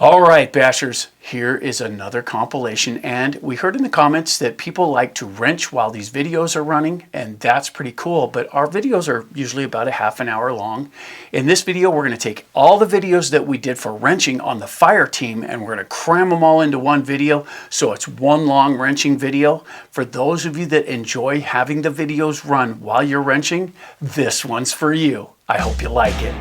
All right, Bashers, here is another compilation, and we heard in the comments that people like to wrench while these videos are running, and that's pretty cool, but our videos are usually about a half an hour long. In this video, we're going to take all the videos that we did for wrenching on the Fireteam, and we're going to cram them all into one video, so it's one long wrenching video. For those of you that enjoy having the videos run while you're wrenching, this one's for you. I hope you like it.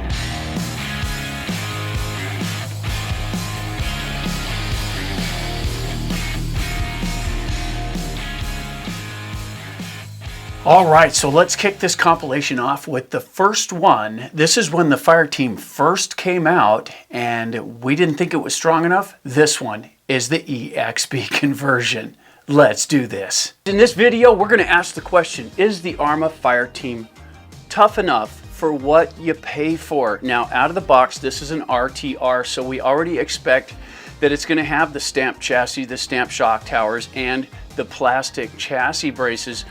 All right, so let's kick this compilation off with the first one. This is when the Fireteam first came out and we didn't think it was strong enough. This one is the EXB conversion. Let's do this. In this video, we're going to ask the question, is the Arma Fireteam tough enough for what you pay for? Now, out of the box, this is an RTR, so we already expect that it's going to have the stamped chassis, the stamped shock towers, and the plastic chassis braces,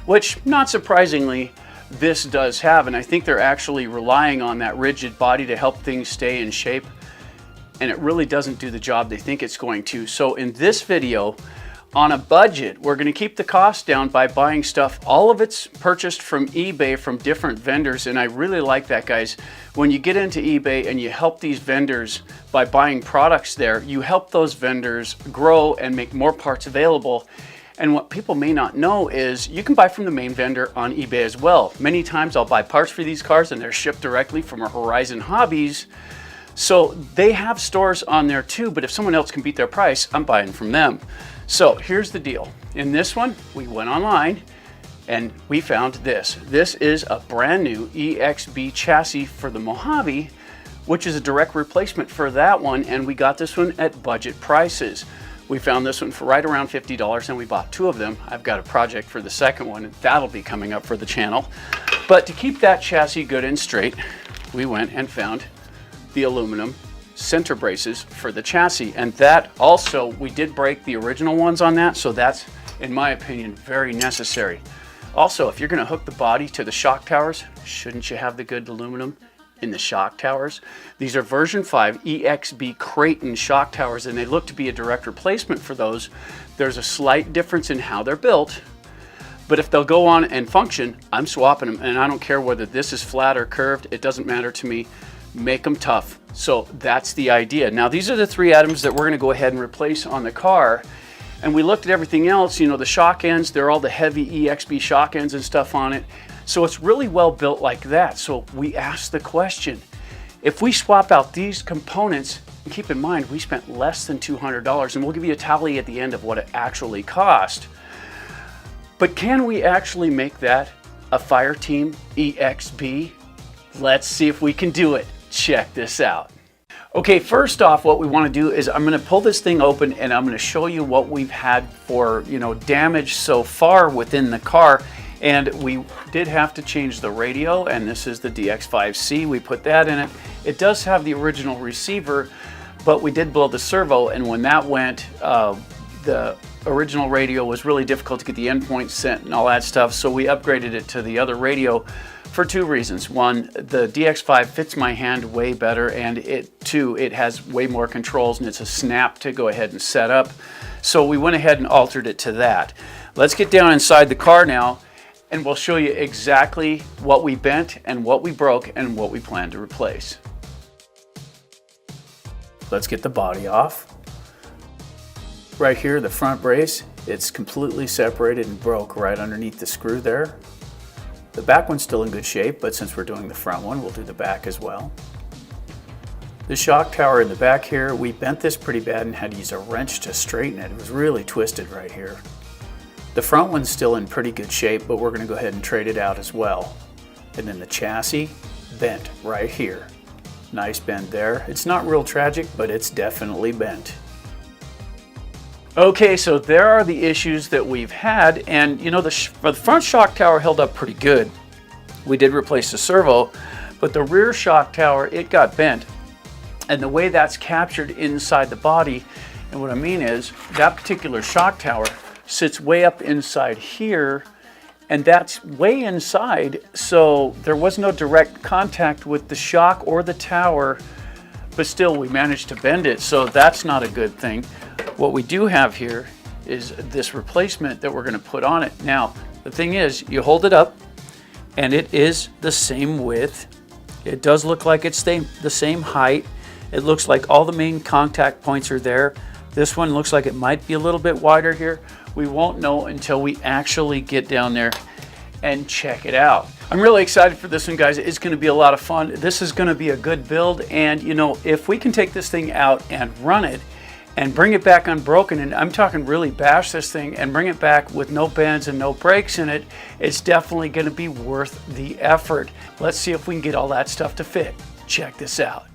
which, not surprisingly, this does have, and I think they're actually relying on that rigid body to help things stay in shape, and it really doesn't do the job they think it's going to. So in this video, on a budget, we're going to keep the cost down by buying stuff. All of it's purchased from eBay from different vendors, and I really like that, guys. When you get into eBay and you help these vendors by buying products there, you help those vendors grow and make more parts available. And what people may not know is you can buy from the main vendor on eBay as well. Many times I'll buy parts for these cars and they're shipped directly from a Horizon Hobbies. So they have stores on there too, but if someone else can beat their price, I'm buying from them. So here's the deal. In this one, we went online and we found this. This is a brand new EXB chassis for the Mojave, which is a direct replacement for that one. And we got this one at budget prices. We found this one for right around $50 and we bought two of them. I've got a project for the second one and that'll be coming up for the channel. But to keep that chassis good and straight, we went and found the aluminum center braces for the chassis. And that also, we did break the original ones on that, so that's, in my opinion, very necessary. Also, if you're gonna hook the body to the shock towers, shouldn't you have the good aluminum in the shock towers? These are version 5 EXB Kraton shock towers, and they look to be a direct replacement for those. There's a slight difference in how they're built, but if they'll go on and function, I'm swapping them, and I don't care whether this is flat or curved. It doesn't matter to me. Make them tough. So that's the idea. Now, these are the three items that we're going to go ahead and replace on the car. And we looked at everything else, you know, the shock ends, they're all the heavy EXB shock ends and stuff on it. So it's really well built like that. So we asked the question, if we swap out these components, and keep in mind, we spent less than $200, and we'll give you a tally at the end of what it actually cost. But can we actually make that a Fireteam EXB? Let's see if we can do it. Check this out. Okay, first off, what we want to do is I'm going to pull this thing open and I'm going to show you what we've had for, damage so far within the car. And we did have to change the radio, and this is the DX5C. We put that in it. It does have the original receiver, but we did blow the servo, and when that went, the original radio was really difficult to get the endpoint sent and all that stuff, so we upgraded it to the other radio for two reasons. One, the DX5 fits my hand way better, and it has way more controls, and it's a snap to go ahead and set up. So we went ahead and altered it to that. Let's get down inside the car now, and we'll show you exactly what we bent and what we broke and what we plan to replace. Let's get the body off. Right here, the front brace, it's completely separated and broke right underneath the screw there. The back one's still in good shape, but since we're doing the front one, we'll do the back as well. The shock tower in the back here, we bent this pretty bad and had to use a wrench to straighten it. It was really twisted right here. The front one's still in pretty good shape, but we're gonna go ahead and trade it out as well. And then the chassis, bent right here. Nice bend there. It's not real tragic, but it's definitely bent. Okay, so there are the issues that we've had, and the front shock tower held up pretty good. We did replace the servo, but the rear shock tower, it got bent. And the way that's captured inside the body, and what I mean is, that particular shock tower sits way up inside here, and that's way inside, so there was no direct contact with the shock or the tower but still we managed to bend it, so that's not a good thing. What we do have here is this replacement that we're going to put on it. Now, the thing is, you hold it up and it is the same width. It does look like it's the same height. It looks like all the main contact points are there. This one looks like it might be a little bit wider here. We won't know until we actually get down there and check it out. I'm really excited for this one, guys. It's going to be a lot of fun. This is going to be a good build, and you know, if we can take this thing out and run it and bring it back unbroken, and I'm talking really bash this thing and bring it back with no bends and no breaks in it, it's definitely going to be worth the effort. Let's see if we can get all that stuff to fit. Check this out.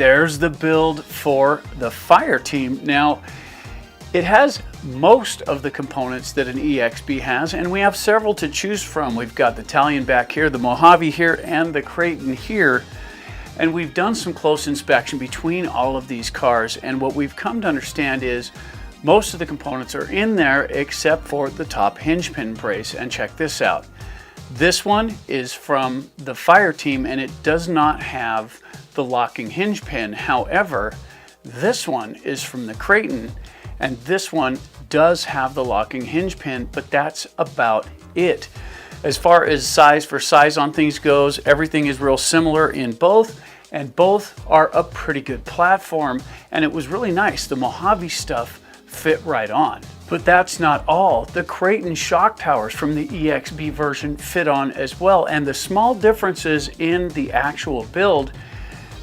there's the build for the Fireteam. Now, it has most of the components that an EXB has, and we have several to choose from. We've got the Italian back here, the Mojave here, and the Kraton here. And we've done some close inspection between all of these cars, and what we've come to understand is most of the components are in there except for the top hinge pin brace. And check this out. This one is from the Fireteam, and it does not have the locking hinge pin. However, this one is from the Kraton, and this one does have the locking hinge pin, but that's about it. As far as size for size on things goes, everything is real similar in both, and both are a pretty good platform, and it was really nice. The Mojave stuff fit right on. But that's not all. The Kraton shock towers from the EXB version fit on as well, and the small differences in the actual build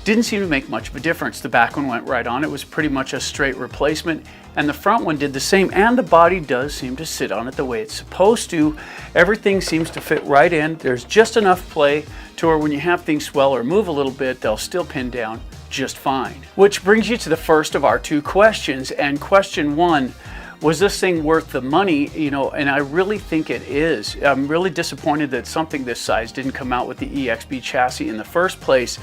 didn't seem to make much of a difference. The back one went right on. It was pretty much a straight replacement, and the front one did the same, and the body does seem to sit on it the way it's supposed to. Everything seems to fit right in. There's just enough play to where when you have things swell or move a little bit, they'll still pin down just fine. Which brings you to the first of our two questions, and question one, was this thing worth the money? You know, and I really think it is. I'm really disappointed that something this size didn't come out with the EXB chassis in the first place.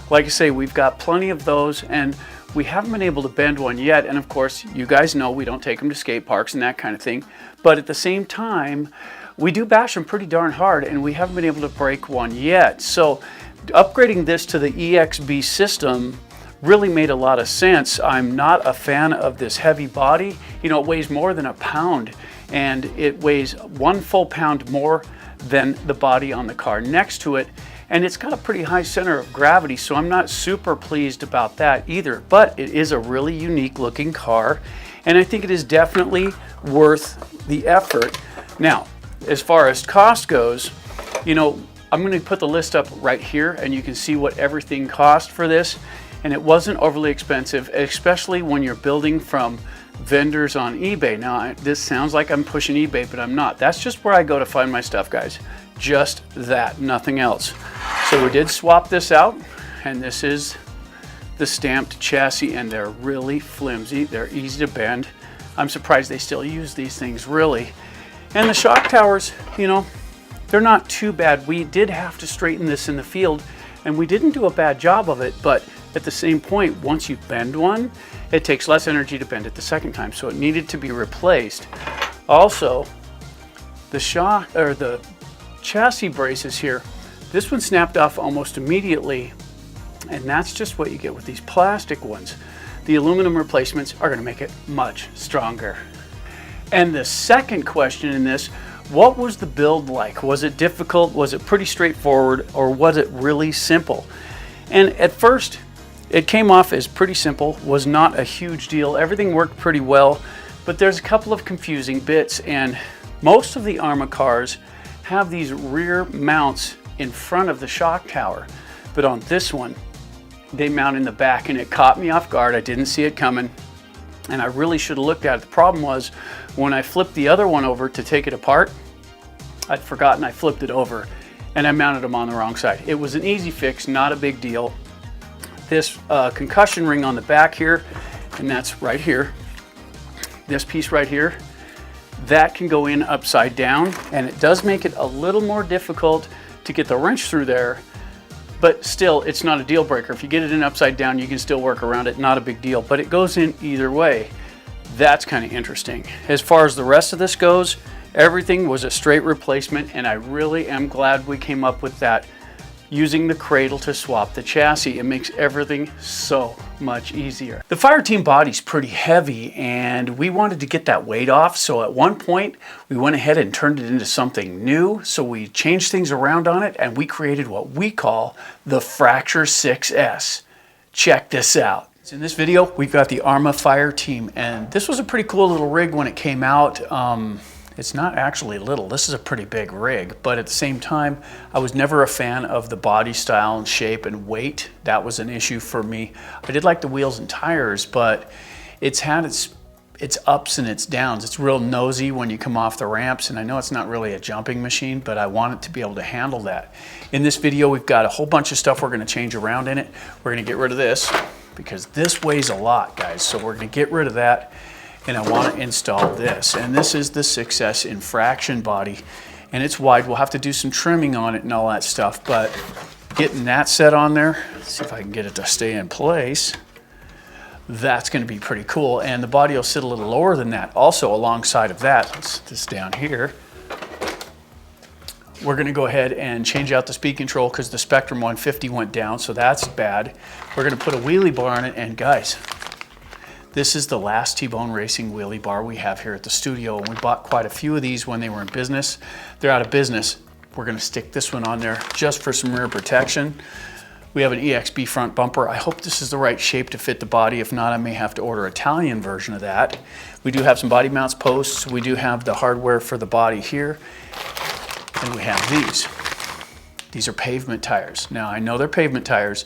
Like I say, we've got plenty of those, and we haven't been able to bend one yet. And of course, you guys know we don't take them to skate parks and that kind of thing. But at the same time, we do bash them pretty darn hard, and we haven't been able to break one yet. So upgrading this to the EXB system really made a lot of sense. I'm not a fan of this heavy body. You know, it weighs more than a pound, and it weighs 1 full pound more than the body on the car next to it. And it's got a pretty high center of gravity, so I'm not super pleased about that either. But it is a really unique looking car, and I think it is definitely worth the effort. Now, as far as cost goes, you know, I'm going to put the list up right here, and you can see what everything cost for this. And it wasn't overly expensive, especially when you're building from vendors on eBay. Now, this sounds like I'm pushing eBay, but I'm not. That's just where I go to find my stuff, guys. Just that, nothing else. So we did swap this out, and this is the stamped chassis, and they're really flimsy. They're easy to bend. I'm surprised they still use these things, really. And the shock towers, you know, they're not too bad. We did have to straighten this in the field, and we didn't do a bad job of it, but at the same point, once you bend one, it takes less energy to bend it the second time, so it needed to be replaced. Also, the shock or the chassis braces here, this one snapped off almost immediately, and that's just what you get with these plastic ones. The aluminum replacements are going to make it much stronger. And the second question in this, what was the build like? Was it difficult? Was it pretty straightforward? Or was it really simple? And at first, it came off as pretty simple, was not a huge deal. Everything worked pretty well, but there's a couple of confusing bits, and most of the ARRMA cars have these rear mounts in front of the shock tower. But on this one, they mount in the back, and it caught me off guard. I didn't see it coming, and I really should have looked at it. The problem was, when I flipped the other one over to take it apart, I'd forgotten I flipped it over, and I mounted them on the wrong side. It was an easy fix, not a big deal. This concussion ring on the back here, and that's right here, this piece right here, that can go in upside down, and it does make it a little more difficult to get the wrench through there, but still, it's not a deal breaker. If you get it in upside down, you can still work around it, not a big deal, but it goes in either way. That's kind of interesting. As far as the rest of this goes, everything was a straight replacement, and I really am glad we came up with that, using the cradle to swap the chassis. It makes everything so much easier. The Fireteam body's pretty heavy, and we wanted to get that weight off, so at one point we went ahead and turned it into something new. So we changed things around on it, and we created what we call the Fracture 6S. Check this out. In this video, we've got the ARRMA Fireteam, and this was a pretty cool little rig when it came out. It's not actually little, this is a pretty big rig, but at the same time, I was never a fan of the body style and shape and weight. That was an issue for me. I did like the wheels and tires, but it's had its ups and its downs. It's real nosy when you come off the ramps, and I know it's not really a jumping machine, but I want it to be able to handle that. In this video, we've got a whole bunch of stuff we're gonna change around in it. We're gonna get rid of this. because this weighs a lot, guys. So we're going to get rid of that, and I want to install this. And this is the 6S infraction body, and it's wide. We'll have to do some trimming on it and all that stuff, but getting that set on there, let's see if I can get it to stay in place. That's going to be pretty cool, and the body will sit a little lower than that. Also, alongside of that, let's set this down here. We're going to go ahead and change out the speed control because the Spectrum 150 went down, so that's bad. We're going to put a wheelie bar on it, and guys, this is the last T-Bone Racing wheelie bar we have here at the studio, and we bought quite a few of these when they were in business. They're out of business. We're going to stick this one on there just for some rear protection. We have an EXB front bumper. I hope this is the right shape to fit the body. If not, I may have to order an Italian version of that. We do have some body mounts posts. We do have the hardware for the body here. And we have these. These are pavement tires. Now, I know they're pavement tires,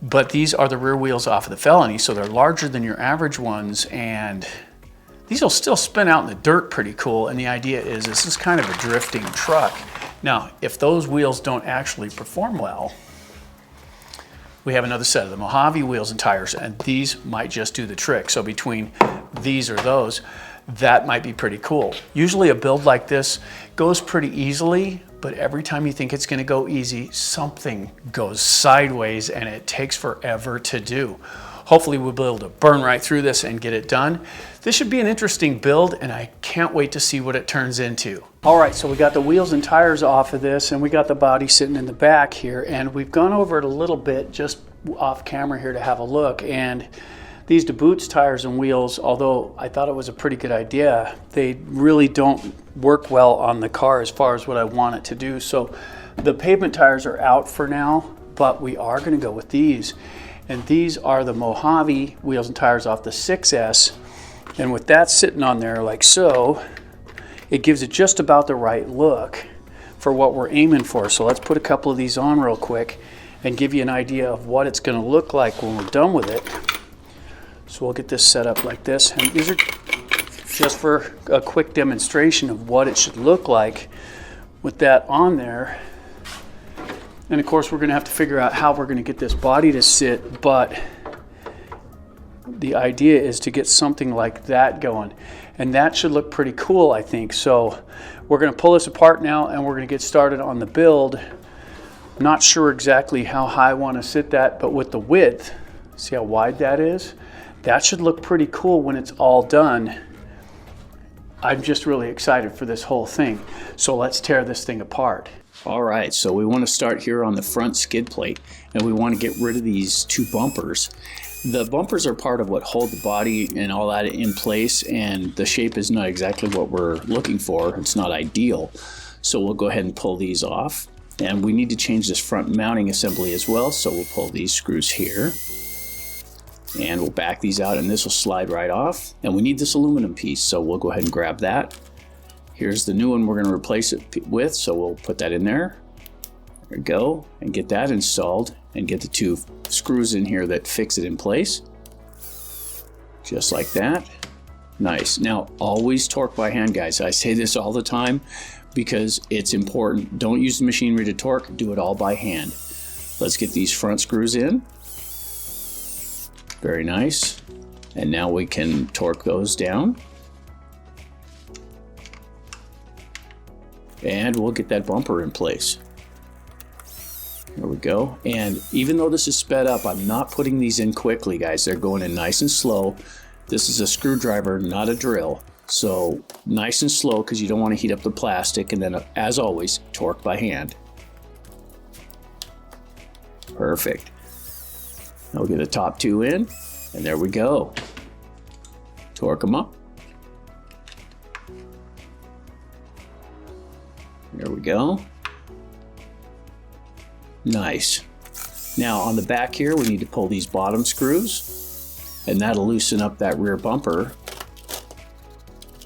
but these are the rear wheels off of the Felony, so they're larger than your average ones, and these will still spin out in the dirt pretty cool. And the idea is this is kind of a drifting truck. Now, if those wheels don't actually perform well, we have another set of the Mojave wheels and tires, and these might just do the trick. So between these or those, that might be pretty cool. Usually a build like this goes pretty easily, but every time you think it's going to go easy, something goes sideways and it takes forever to do. Hopefully we'll be able to burn right through this and get it done. This should be an interesting build, and I can't wait to see what it turns into. All right, so we got the wheels and tires off of this, and we got the body sitting in the back here, and we've gone over it a little bit just off camera here to have a look. And these DeBoots tires and wheels, although I thought it was a pretty good idea, they really don't work well on the car as far as what I want it to do. So the pavement tires are out for now, but we are going to go with these. And these are the Mojave wheels and tires off the 6S. And with that sitting on there like so, it gives it just about the right look for what we're aiming for. So let's put a couple of these on real quick and give you an idea of what it's going to look like when we're done with it. So we'll get this set up like this. And these are just for a quick demonstration of what it should look like with that on there. And of course, we're going to have to figure out how we're going to get this body to sit, but the idea is to get something like that going. And that should look pretty cool, I think. So we're going to pull this apart now, and we're going to get started on the build. Not sure exactly how high I want to sit that, but with the width, see how wide that is? That should look pretty cool when it's all done. I'm just really excited for this whole thing. So let's tear this thing apart. All right, so we want to start here on the front skid plate, and we want to get rid of these two bumpers. The bumpers are part of what hold the body and all that in place, and the shape is not exactly what we're looking for. It's not ideal. So we'll go ahead and pull these off. And we need to change this front mounting assembly as well, so we'll pull these screws here. And we'll back these out, and this will slide right off. And we need this aluminum piece, so we'll go ahead and grab that. Here's the new one we're going to replace it with, so we'll put that in there. There we go, and get that installed, and get the two screws in here that fix it in place. Just like that. Nice. Now, always torque by hand, guys. I say this all the time because it's important. Don't use the machinery to torque, do it all by hand. Let's get these front screws in. Very nice. And now we can torque those down. And we'll get that bumper in place. There we go. And even though this is sped up, I'm not putting these in quickly, guys. They're going in nice and slow. This is a screwdriver, not a drill. So nice and slow, because you don't want to heat up the plastic. And then, as always, torque by hand. Perfect. Now we'll get the top two in, and there we go. Torque them up. There we go. Nice. Now on the back here, we need to pull these bottom screws, and that'll loosen up that rear bumper.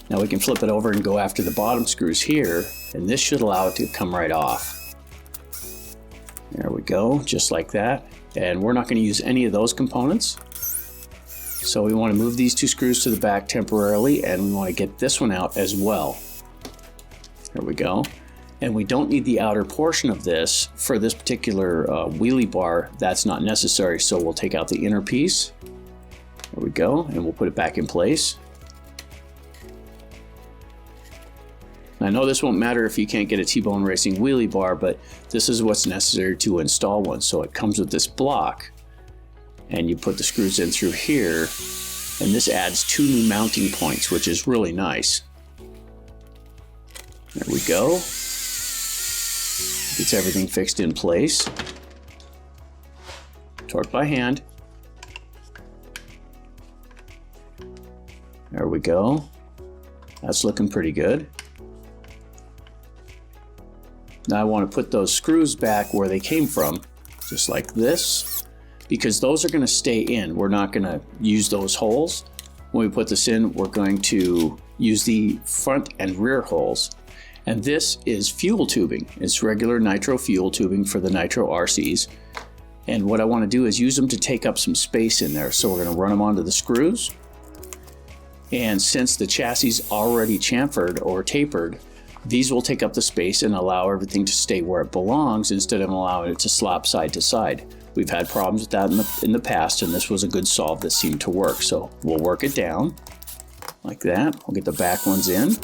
Now we can flip it over and go after the bottom screws here, and this should allow it to come right off. There we go, just like that. And we're not going to use any of those components. So we want to move these two screws to the back temporarily, and we want to get this one out as well. There we go. And we don't need the outer portion of this for this particular wheelie bar. That's not necessary, so we'll take out the inner piece. There we go, and we'll put it back in place. I know this won't matter if you can't get a T-Bone Racing wheelie bar, but this is what's necessary to install one. So it comes with this block, and you put the screws in through here, and this adds 2 new mounting points, which is really nice. There we go. Gets everything fixed in place. Torque by hand. There we go. That's looking pretty good. Now I want to put those screws back where they came from, just like this, because those are going to stay in. We're not going to use those holes. When we put this in, we're going to use the front and rear holes. And this is fuel tubing. It's regular nitro fuel tubing for the nitro RCs. And what I want to do is use them to take up some space in there. So we're going to run them onto the screws. And since the chassis is already chamfered or tapered, these will take up the space and allow everything to stay where it belongs instead of allowing it to slop side to side. We've had problems with that in the past, and this was a good solve that seemed to work. So we'll work it down like that. We'll get the back ones in.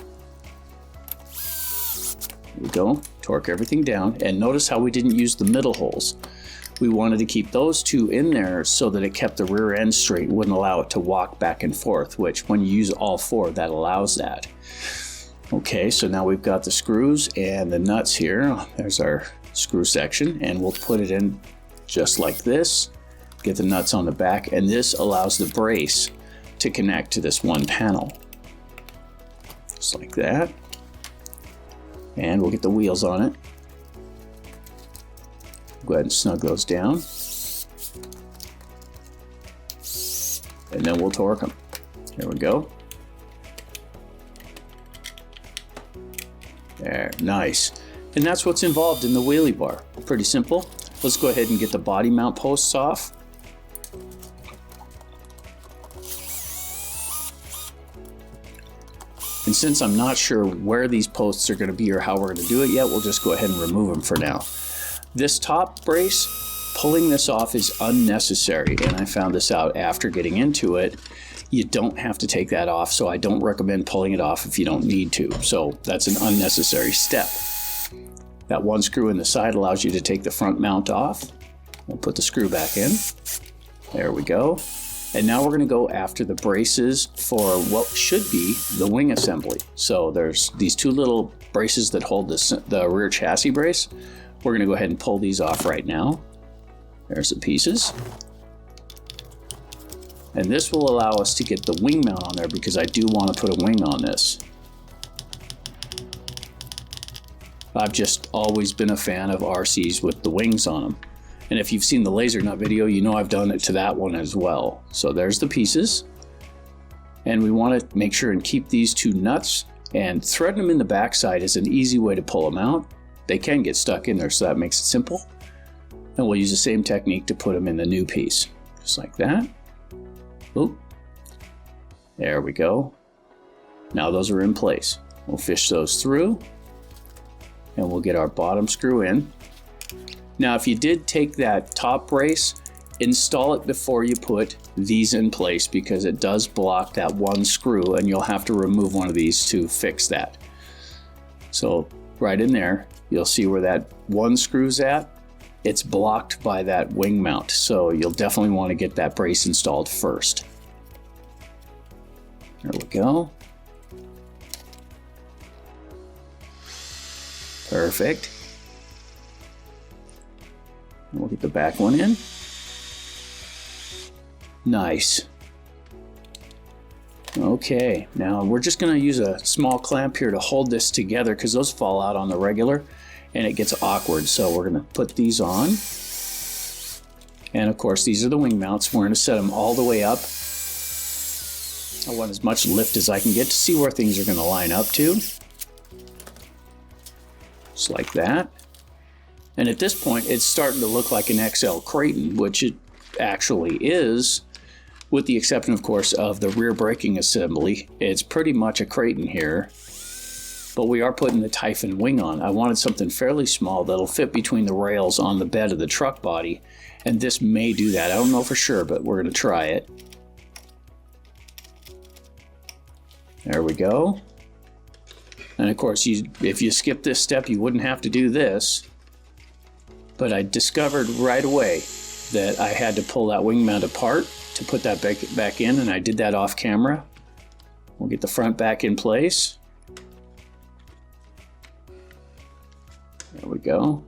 There we go. Torque everything down. And notice how we didn't use the middle holes. We wanted to keep those 2 in there so that it kept the rear end straight, wouldn't allow it to walk back and forth, which when you use all 4, that allows that. Okay, so now we've got the screws and the nuts here. There's our screw section, and we'll put it in just like this. Get the nuts on the back, and this allows the brace to connect to this one panel. Just like that. And we'll get the wheels on it. Go ahead and snug those down. And then we'll torque them. There we go. There, nice. And that's what's involved in the wheelie bar. Pretty simple. Let's go ahead and get the body mount posts off. And since I'm not sure where these posts are going to be or how we're going to do it yet, we'll just go ahead and remove them for now. This top brace, pulling this off is unnecessary, and I found this out after getting into it. You don't have to take that off, so I don't recommend pulling it off if you don't need to. So that's an unnecessary step. That one screw in the side allows you to take the front mount off. We'll put the screw back in. There we go. And now we're going to go after the braces for what should be the wing assembly. So there's these 2 little braces that hold the rear chassis brace. We're going to go ahead and pull these off right now. There's the pieces. And this will allow us to get the wing mount on there because I do want to put a wing on this. I've just always been a fan of RCs with the wings on them. And if you've seen the laser nut video, you know I've done it to that one as well. So there's the pieces. And we want to make sure and keep these 2 nuts, and threading them in the backside is an easy way to pull them out. They can get stuck in there, so that makes it simple. And we'll use the same technique to put them in the new piece. Just like that. Oop. There we go. Now those are in place. We'll fish those through, and we'll get our bottom screw in. Now, if you did take that top brace, install it before you put these in place because it does block that one screw, and you'll have to remove one of these to fix that. So right in there, you'll see where that one screw's at. It's blocked by that wing mount, so you'll definitely want to get that brace installed first. There we go. Perfect. And we'll get the back one in. Nice. Okay, now we're just going to use a small clamp here to hold this together because those fall out on the regular and it gets awkward. So we're going to put these on. And of course, these are the wing mounts. We're going to set them all the way up. I want as much lift as I can get to see where things are going to line up to. Just like that. And at this point, it's starting to look like an XL Kraton, which it actually is, with the exception, of course, of the rear braking assembly. It's pretty much a Kraton here, but we are putting the Typhon wing on. I wanted something fairly small that'll fit between the rails on the bed of the truck body, and this may do that. I don't know for sure, but we're going to try it. There we go. And of course, if you skip this step, you wouldn't have to do this. But I discovered right away that I had to pull that wing mount apart to put that back in, and I did that off camera. We'll get the front back in place. There we go.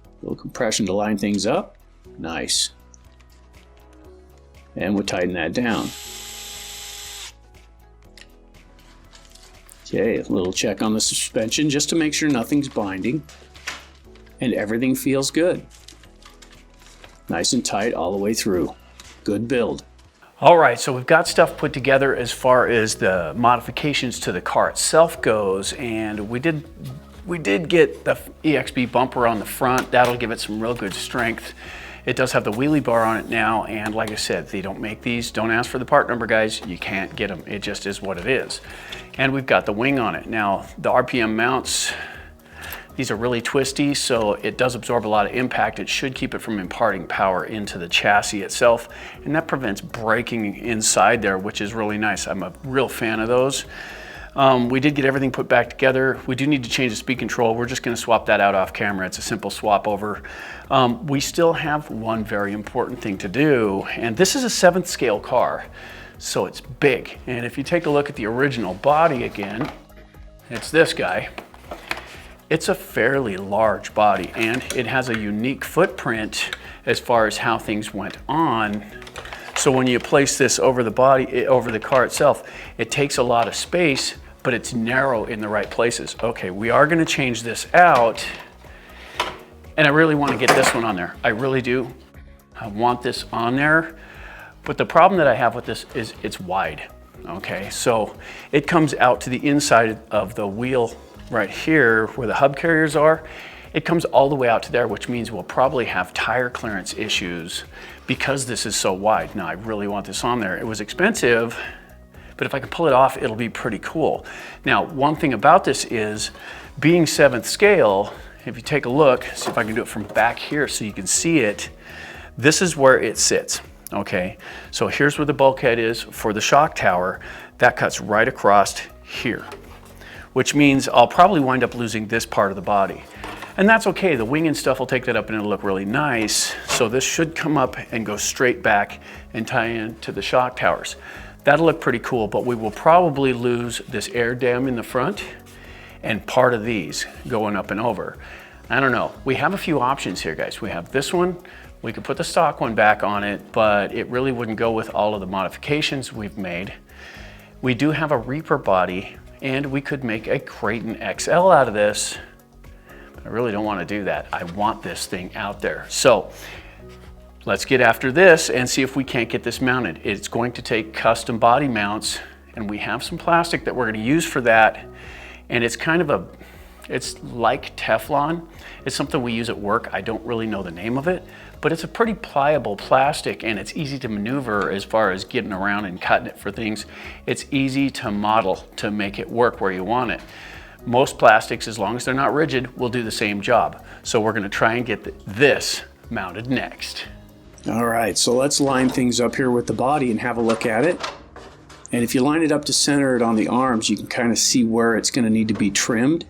A little compression to line things up. Nice. And we'll tighten that down. Okay, a little check on the suspension just to make sure nothing's binding and everything feels good. Nice and tight all the way through. Good build. All right, so we've got stuff put together as far as the modifications to the car itself goes, and we did get the EXB bumper on the front. That'll give it some real good strength. It does have the wheelie bar on it now, and like I said, they don't make these. Don't ask for the part number, guys. You can't get them. It just is what it is. And we've got the wing on it. Now, the RPM mounts, these are really twisty, so it does absorb a lot of impact. It should keep it from imparting power into the chassis itself, and that prevents braking inside there, which is really nice. I'm a real fan of those. We did get everything put back together. We do need to change the speed control. We're just going to swap that out off camera. It's a simple swap over. We still have one very important thing to do, and this is a 7th scale car, so it's big. And if you take a look at the original body again, it's this guy. It's a fairly large body, and it has a unique footprint as far as how things went on. So when you place this over the body, over the car itself, it takes a lot of space, but it's narrow in the right places. Okay, we are going to change this out, and I really want to get this one on there. I really do. I want this on there, but the problem that I have with this is it's wide. Okay, so it comes out to the inside of the wheel right here where the hub carriers are. It comes all the way out to there, which means we'll probably have tire clearance issues because this is so wide. Now, I really want this on there. It was expensive, but if I can pull it off, it'll be pretty cool. Now, one thing about this is being 7th scale, if you take a look, see if I can do it from back here so you can see it, this is where it sits, okay? So here's where the bulkhead is for the shock tower. That cuts right across here, which means I'll probably wind up losing this part of the body. And that's okay, the wing and stuff will take that up and it'll look really nice. So this should come up and go straight back and tie into the shock towers. That'll look pretty cool, but we will probably lose this air dam in the front and part of these going up and over. I don't know, we have a few options here, guys. We have this one, we could put the stock one back on it, but it really wouldn't go with all of the modifications we've made. We do have a Reaper body, and we could make a Kraton XL out of this. I really don't want to do that. I want this thing out there. So let's get after this and see if we can't get this mounted. It's going to take custom body mounts, and we have some plastic that we're going to use for that. And it's kind of it's like Teflon. It's something we use at work. I don't really know the name of it, but it's a pretty pliable plastic, and it's easy to maneuver as far as getting around and cutting it for things. It's easy to model to make it work where you want it. Most plastics, as long as they're not rigid, will do the same job. So we're going to try and get this mounted next. All right, so let's line things up here with the body and have a look at it. And if you line it up to center it on the arms, you can kind of see where it's going to need to be trimmed.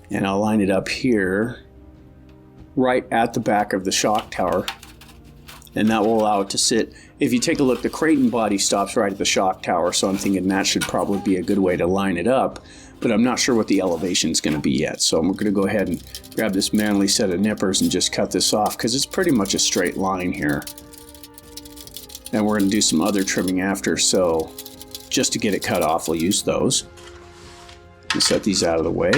And I'll line it up here, right at the back of the shock tower. And that will allow it to sit. If you take a look, the Kraton body stops right at the shock tower, so I'm thinking that should probably be a good way to line it up. But I'm not sure what the elevation is going to be yet. So I'm going to go ahead and grab this manly set of nippers and just cut this off, because it's pretty much a straight line here. And we're going to do some other trimming after, so just to get it cut off, we'll use those. And set these out of the way.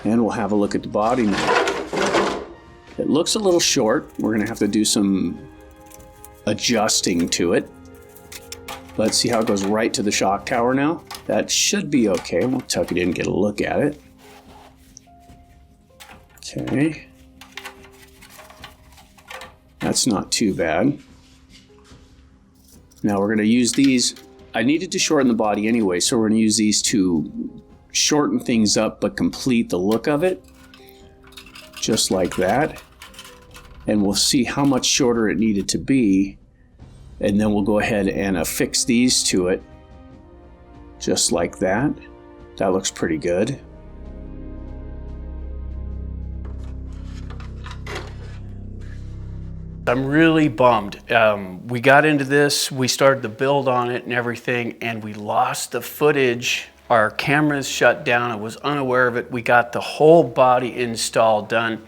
And we'll have a look at the body now. It looks a little short. We're going to have to do some adjusting to it. Let's see how it goes right to the shock tower now. That should be okay. We'll tuck it in and get a look at it. Okay. That's not too bad. Now we're going to use these I needed to shorten the body anyway, so we're going to use these to shorten things up but complete the look of it. Just like that. And we'll see how much shorter it needed to be. And then we'll go ahead and affix these to it. Just like that. That looks pretty good. I'm really bummed. We got into this, we started the build on it and everything, and we lost the footage. Our cameras shut down. I was unaware of it. We got the whole body install done,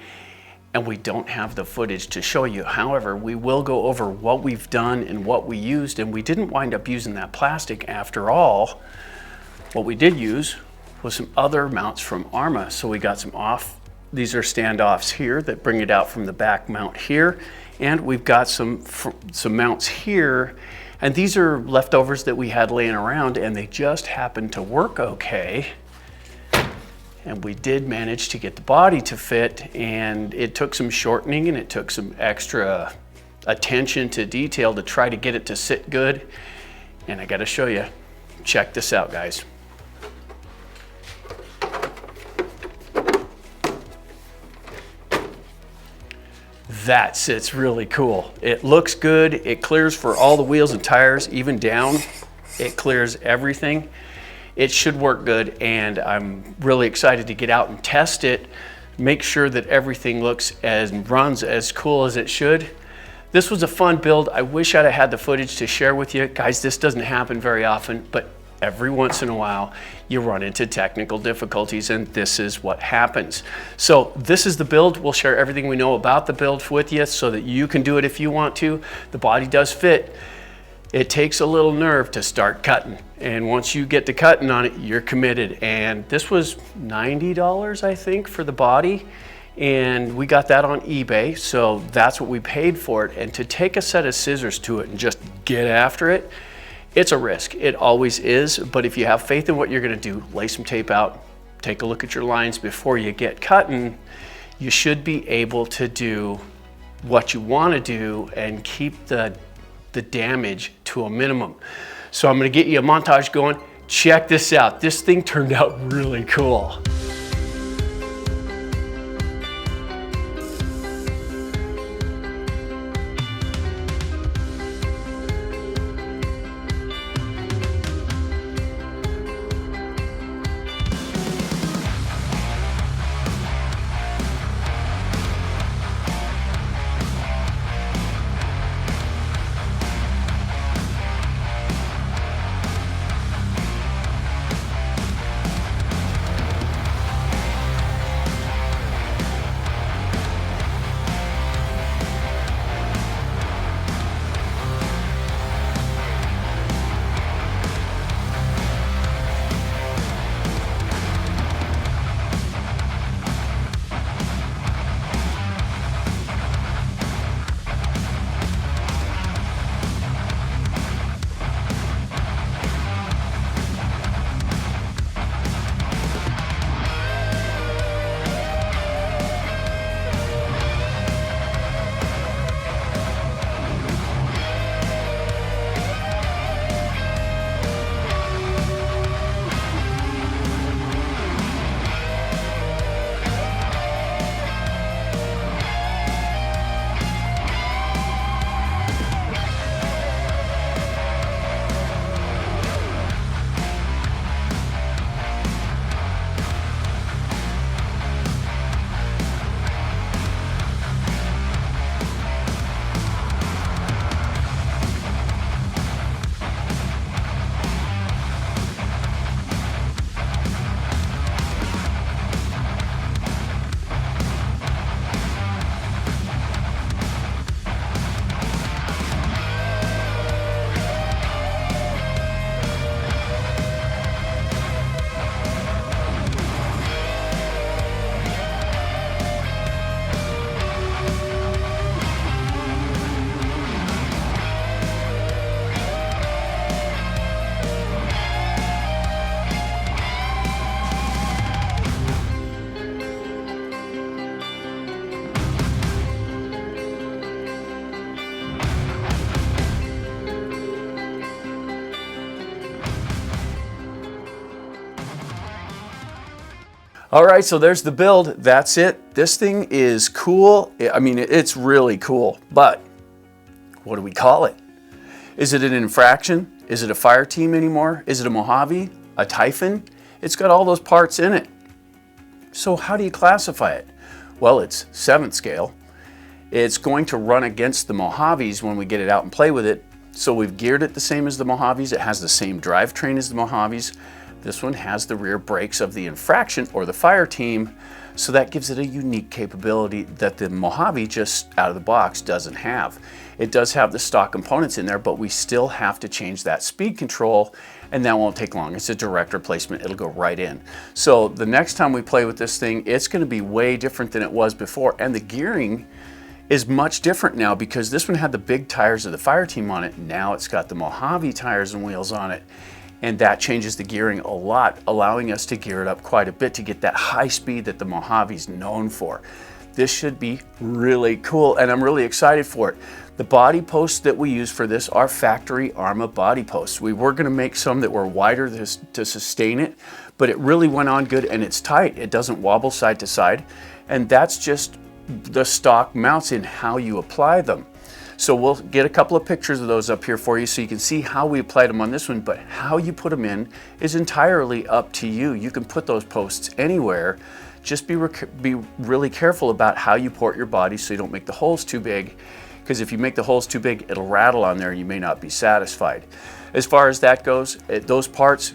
and we don't have the footage to show you. However, we will go over what we've done and what we used, and we didn't wind up using that plastic after all. What we did use was some other mounts from Arma. So we got some these are standoffs here that bring it out from the back mount here. And we've got some mounts here, and these are leftovers that we had laying around, and they just happened to work okay. And we did manage to get the body to fit, and it took some shortening and it took some extra attention to detail to try to get it to sit good. And I gotta show you, check this out, guys. That sits really cool. It looks good. It clears for all the wheels and tires, even down. It clears everything. It should work good, and I'm really excited to get out and test it, make sure that everything looks and runs as cool as it should. This was a fun build. I wish I'd have had the footage to share with you. Guys, this doesn't happen very often, but every once in a while you run into technical difficulties, and this is what happens. So this is the build. We'll share everything we know about the build with you so that you can do it if you want to. The body does fit. It takes a little nerve to start cutting, and once you get to cutting on it, you're committed. And this was $90, I think, for the body, and we got that on eBay, so that's what we paid for it. And to take a set of scissors to it and just get after it, it's a risk. It always is, but if you have faith in what you're gonna do, lay some tape out, take a look at your lines before you get cutting, you should be able to do what you wanna do and keep the damage to a minimum. So I'm gonna get you a montage going. Check this out. This thing turned out really cool. All right, so there's the build. That's it. This thing is cool. I mean, it's really cool, but what do we call it? Is it an infraction? Is it a Fireteam anymore? Is it a Mojave? A Typhon? It's got all those parts in it. So how do you classify it? Well, it's 7th scale. It's going to run against the Mojaves when we get it out and play with it. So we've geared it the same as the Mojaves. It has the same drivetrain as the Mojaves. This one has the rear brakes of the infraction or the Fireteam. So that gives it a unique capability that the Mojave just out of the box doesn't have. It does have the stock components in there, but we still have to change that speed control, and that won't take long. It's a direct replacement. It'll go right in. So the next time we play with this thing, it's going to be way different than it was before, and the gearing is much different now because this one had the big tires of the Fireteam on it. Now it's got the Mojave tires and wheels on it, and that changes the gearing a lot, allowing us to gear it up quite a bit to get that high speed that the Mojave's known for. This should be really cool, and I'm really excited for it. The body posts that we use for this are factory Arrma body posts. We were gonna make some that were wider to sustain it, but it really went on good and it's tight. It doesn't wobble side to side, and that's just the stock mounts in how you apply them. So we'll get a couple of pictures of those up here for you so you can see how we applied them on this one, but how you put them in is entirely up to you. You can put those posts anywhere. Just be really careful about how you port your body so you don't make the holes too big, because if you make the holes too big, it'll rattle on there and you may not be satisfied. As far as that goes, those parts,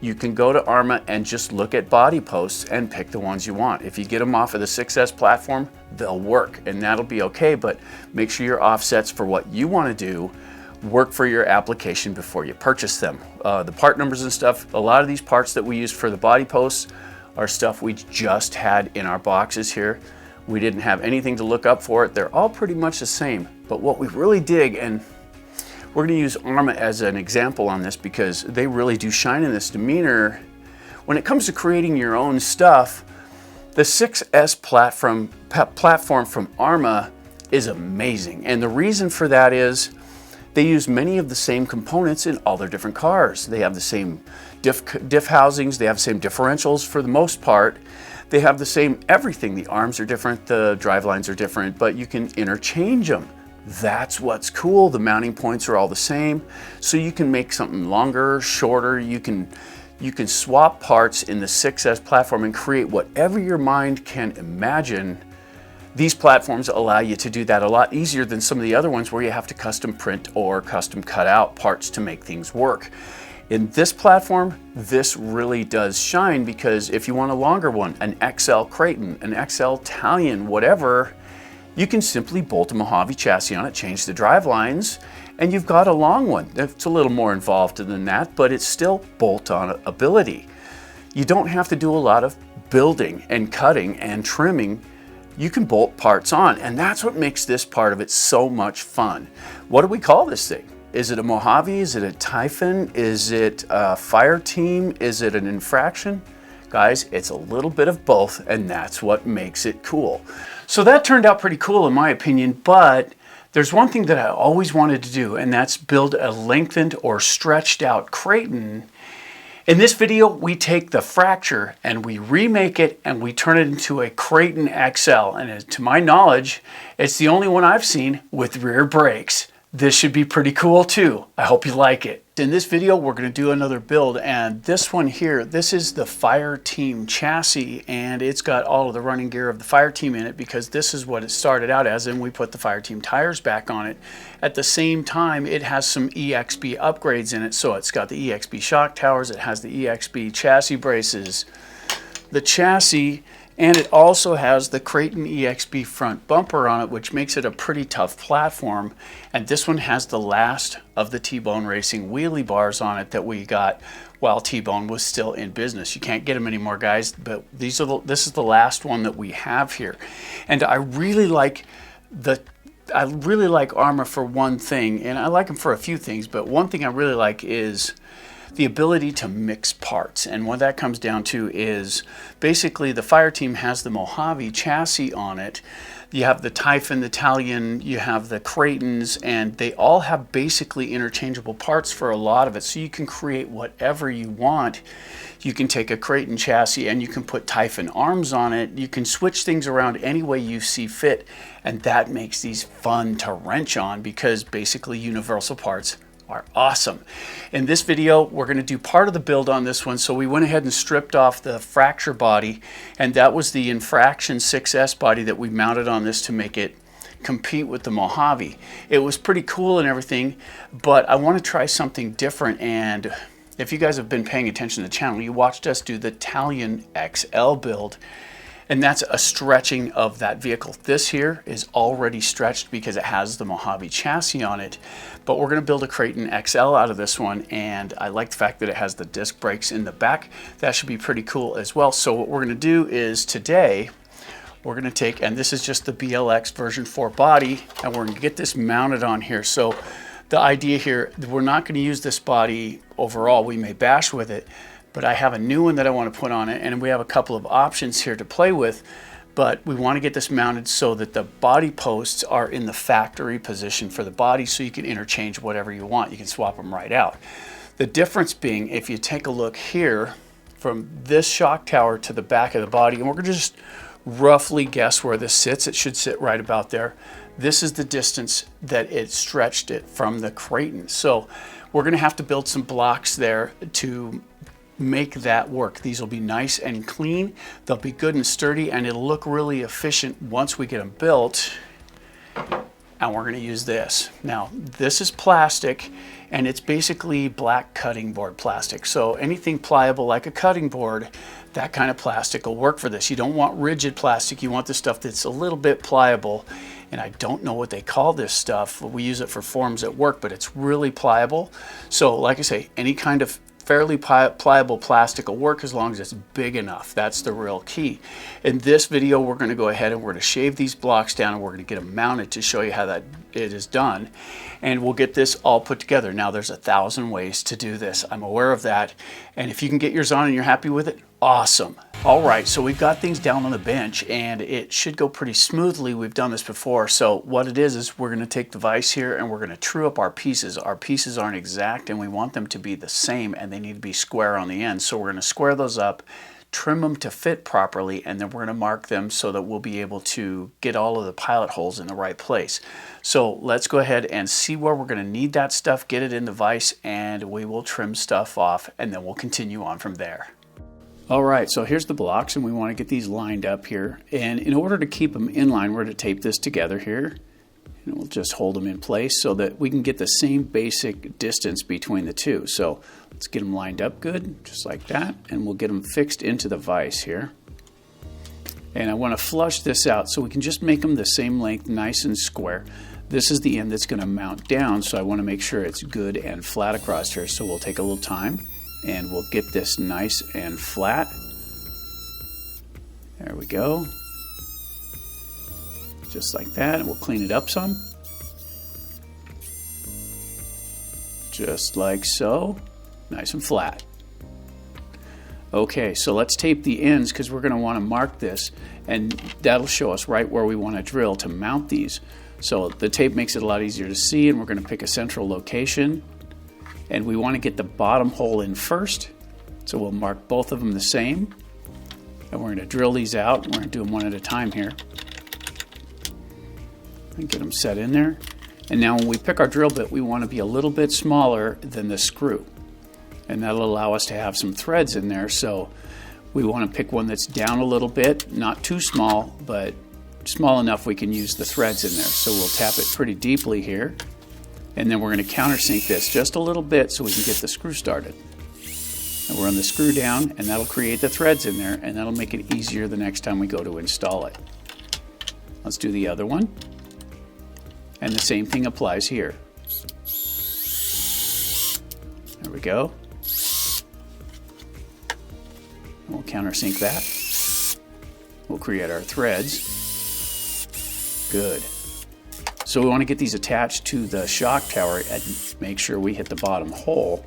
you can go to Arrma and just look at body posts and pick the ones you want. If you get them off of the 6S platform, they'll work and that'll be okay, but make sure your offsets for what you want to do work for your application before you purchase them. The part numbers and stuff, a lot of these parts that we use for the body posts are stuff we just had in our boxes here. We didn't have anything to look up for it. They're all pretty much the same, but what we really dig, and we're going to use Arrma as an example on this because they really do shine in this demeanor. When it comes to creating your own stuff, the 6S platform from Arrma is amazing. And the reason for that is they use many of the same components in all their different cars. They have the same diff housings, they have the same differentials for the most part. They have the same everything. The arms are different, the drive lines are different, but you can interchange them. That's what's cool. The mounting points are all the same, so you can make something longer, shorter. You can swap parts in the 6S platform and create whatever your mind can imagine. These platforms allow you to do that a lot easier than some of the other ones where you have to custom print or custom cut out parts to make things work. In this platform, this really does shine because if you want a longer one, an XL Kraton, an XL Italian, whatever, you can simply bolt a Mojave chassis on it, change the drive lines, and you've got a long one. It's a little more involved than that, but it's still bolt-on ability. You don't have to do a lot of building and cutting and trimming. You can bolt parts on, and that's what makes this part of it so much fun. What do we call this thing? Is it a Mojave? Is it a Typhon? Is it a Fireteam? Is it an infraction? Guys, it's a little bit of both, and that's what makes it cool. So that turned out pretty cool in my opinion, but there's one thing that I always wanted to do, and that's build a lengthened or stretched out Kraton. In this video, we take the fracture and we remake it and we turn it into a Kraton XL. And to my knowledge, it's the only one I've seen with rear brakes. This should be pretty cool too. I hope you like it. In this video, we're going to do another build, and this one here, this is the Fireteam chassis, and it's got all of the running gear of the Fireteam in it because this is what it started out as, and we put the Fireteam tires back on it. At the same time, it has some EXB upgrades in it, so it's got the EXB shock towers, it has the EXB chassis braces, the chassis, and it also has the Kraton EXB front bumper on it, which makes it a pretty tough platform. And this one has the last of the T-Bone Racing wheelie bars on it that we got while T-Bone was still in business. You can't get them anymore, guys, but this is the last one that we have here. And I really like Arrma for one thing, and I like them for a few things, but one thing I really like is the ability to mix parts. And what that comes down to is basically the Fireteam has the Mojave chassis on it. You have the Typhon, the Italian, you have the Kratons, and they all have basically interchangeable parts for a lot of it. So you can create whatever you want. You can take a Kraton chassis and you can put Typhon arms on it. You can switch things around any way you see fit, and that makes these fun to wrench on because basically universal parts are awesome. In this video, we're going to do part of the build on this one. So we went ahead and stripped off the fracture body, and that was the Infraction 6S body that we mounted on this to make it compete with the Mojave. It was pretty cool and everything, but I want to try something different. And if you guys have been paying attention to the channel, you watched us do the Trademark XL build, and that's a stretching of that vehicle. This here is already stretched because it has the Mojave chassis on it, but we're going to build a Kraton XL out of this one, and I like the fact that it has the disc brakes in the back. That should be pretty cool as well. So what we're going to do is today, we're going to take, and this is just the BLX version 4 body, and we're going to get this mounted on here. So the idea here, we're not going to use this body overall. We may bash with it, but I have a new one that I want to put on it, and we have a couple of options here to play with, but we want to get this mounted so that the body posts are in the factory position for the body, so you can interchange whatever you want. You can swap them right out. The difference being, if you take a look here, from this shock tower to the back of the body, and we're going to just roughly guess where this sits. It should sit right about there. This is the distance that it stretched it from the Kraton. So we're going to have to build some blocks there to make that work. These will be nice and clean. They'll be good and sturdy, and it'll look really efficient once we get them built. And we're going to use this. Now, this is plastic, and it's basically black cutting board plastic. So anything pliable like a cutting board, that kind of plastic will work for this. You don't want rigid plastic. You want the stuff that's a little bit pliable. And I don't know what they call this stuff. We use it for forms at work, but it's really pliable. So like I say, any kind of fairly pliable plastic will work as long as it's big enough. That's the real key. In this video, we're going to go ahead and we're going to shave these blocks down, and we're going to get them mounted to show you how that it is done. And we'll get this all put together. Now, there's 1,000 ways to do this. I'm aware of that. And if you can get yours on and you're happy with it, awesome. All right, so we've got things down on the bench, and it should go pretty smoothly. We've done this before. So what it is we're going to take the vise here and we're going to true up our pieces. Our pieces aren't exact, and we want them to be the same, and they need to be square on the end. So we're going to square those up, trim them to fit properly, and then we're going to mark them so that we'll be able to get all of the pilot holes in the right place. So let's go ahead and see where we're going to need that stuff, get it in the vise, and we will trim stuff off, and then we'll continue on from there. All right, so here's the blocks, and we want to get these lined up here. And in order to keep them in line, we're going to tape this together here. And we'll just hold them in place so that we can get the same basic distance between the two. So let's get them lined up good, just like that. And we'll get them fixed into the vise here. And I want to flush this out so we can just make them the same length, nice and square. This is the end that's going to mount down, so I want to make sure it's good and flat across here. So we'll take a little time, and we'll get this nice and flat. There we go. Just like that. We'll clean it up some. Just like so. Nice and flat. Okay, so let's tape the ends because we're going to want to mark this, and that'll show us right where we want to drill to mount these. So the tape makes it a lot easier to see, and we're going to pick a central location. And we want to get the bottom hole in first. So we'll mark both of them the same. And we're going to drill these out. We're going to do them one at a time here. And get them set in there. And now when we pick our drill bit, we want to be a little bit smaller than the screw. And that'll allow us to have some threads in there. So we want to pick one that's down a little bit, not too small, but small enough we can use the threads in there. So we'll tap it pretty deeply here. And then we're going to countersink this just a little bit so we can get the screw started. And we'll run the screw down, and that'll create the threads in there, and that'll make it easier the next time we go to install it. Let's do the other one. And the same thing applies here. There we go. And we'll countersink that. We'll create our threads. Good. So we want to get these attached to the shock tower and make sure we hit the bottom hole.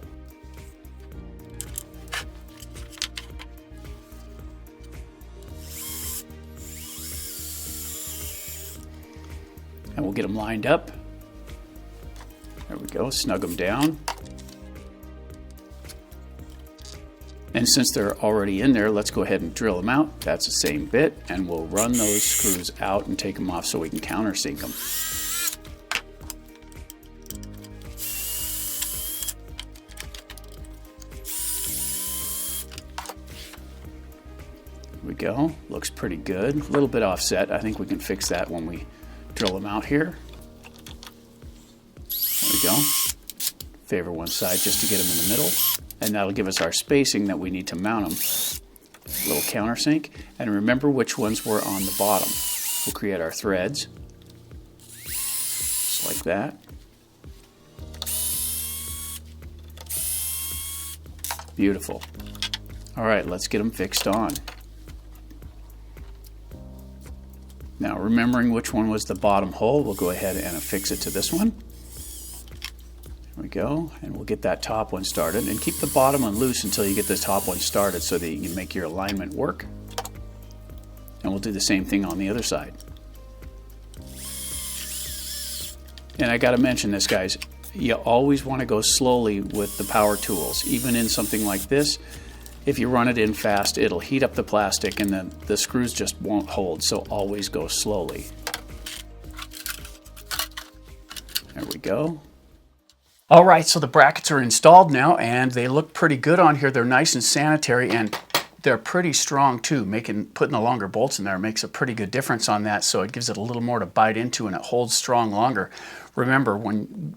And we'll get them lined up. There we go, snug them down. And since they're already in there, let's go ahead and drill them out. That's the same bit, and we'll run those screws out and take them off so we can countersink them. There we go, looks pretty good. A little bit offset, I think we can fix that when we drill them out here. There we go. Favor one side just to get them in the middle. And that'll give us our spacing that we need to mount them. A little countersink. And remember which ones were on the bottom. We'll create our threads. Just like that. Beautiful. All right, let's get them fixed on. Now, remembering which one was the bottom hole, we'll go ahead and affix it to this one. There we go, and we'll get that top one started, and keep the bottom one loose until you get the top one started so that you can make your alignment work. And we'll do the same thing on the other side. And I gotta mention this, guys, you always want to go slowly with the power tools. Even in something like this, if you run it in fast, it'll heat up the plastic and then the screws just won't hold, so always go slowly. There we go. All right, so the brackets are installed now and they look pretty good on here. They're nice and sanitary and they're pretty strong too. Putting the longer bolts in there makes a pretty good difference on that, so it gives it a little more to bite into and it holds strong longer. Remember,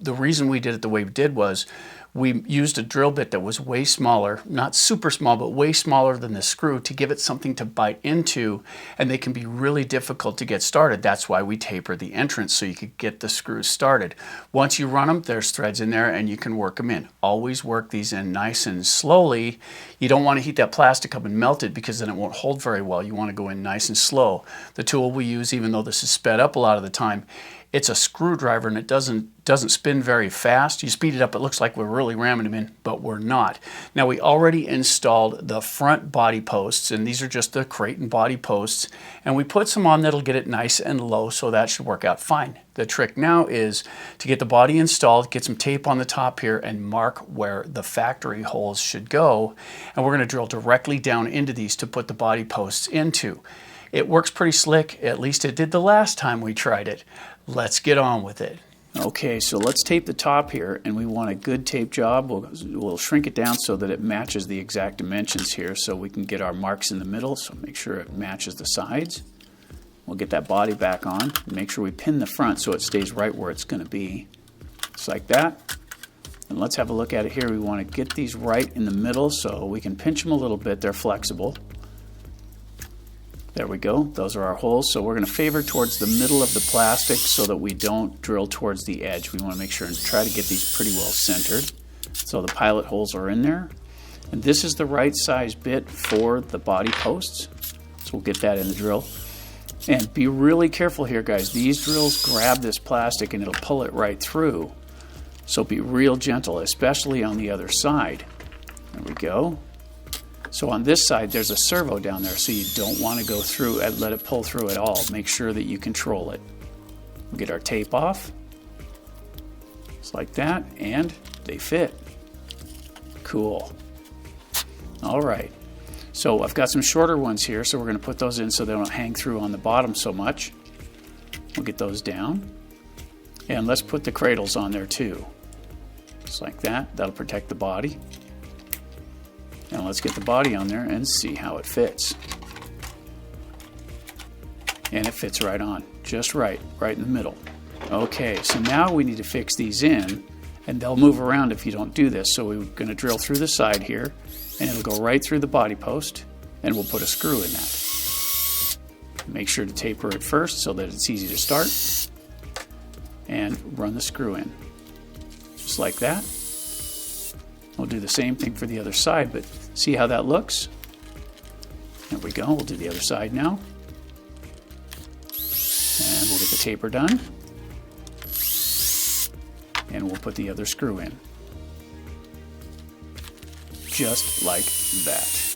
the reason we did it the way we did was we used a drill bit that was way smaller, not super small, but way smaller than the screw to give it something to bite into, and they can be really difficult to get started. That's why we tapered the entrance so you could get the screws started. Once you run them, there's threads in there and you can work them in. Always work these in nice and slowly. You don't want to heat that plastic up and melt it because then it won't hold very well. You want to go in nice and slow. The tool we use, even though this is sped up a lot of the time, it's a screwdriver and it doesn't spin very fast. You speed it up, it looks like we're really ramming them in, but we're not. Now, we already installed the front body posts, and these are just the Kraton body posts, and we put some on that'll get it nice and low, so that should work out fine. The trick now is to get the body installed, get some tape on the top here, and mark where the factory holes should go, and we're going to drill directly down into these to put the body posts into. It works pretty slick, at least it did the last time we tried it. Let's get on with it. Okay, so let's tape the top here, and we want a good tape job. We'll shrink it down so that it matches the exact dimensions here so we can get our marks in the middle, so make sure it matches the sides. We'll get that body back on, make sure we pin the front so it stays right where it's going to be, just like that. And let's have a look at it here. We want to get these right in the middle so we can pinch them a little bit. They're flexible. There we go, those are our holes. So we're going to favor towards the middle of the plastic so that we don't drill towards the edge. We want to make sure and try to get these pretty well centered. So the pilot holes are in there. And this is the right size bit for the body posts. So we'll get that in the drill. And be really careful here, guys. These drills grab this plastic and it'll pull it right through. So be real gentle, especially on the other side. There we go. So on this side, there's a servo down there, so you don't want to go through and let it pull through at all. Make sure that you control it. We'll get our tape off, just like that, and they fit. Cool. All right. So I've got some shorter ones here, so we're going to put those in so they don't hang through on the bottom so much. We'll get those down. And let's put the cradles on there too. Just like that. That'll protect the body. And let's get the body on there and see how it fits. And it fits right on, just right in the middle. Okay, so now we need to fix these in, and they'll move around if you don't do this. So we're going to drill through the side here, and it'll go right through the body post, and we'll put a screw in that. Make sure to taper it first so that it's easy to start, and run the screw in, just like that. We'll do the same thing for the other side, but see how that looks? There we go. We'll do the other side now. And we'll get the taper done. And we'll put the other screw in. Just like that.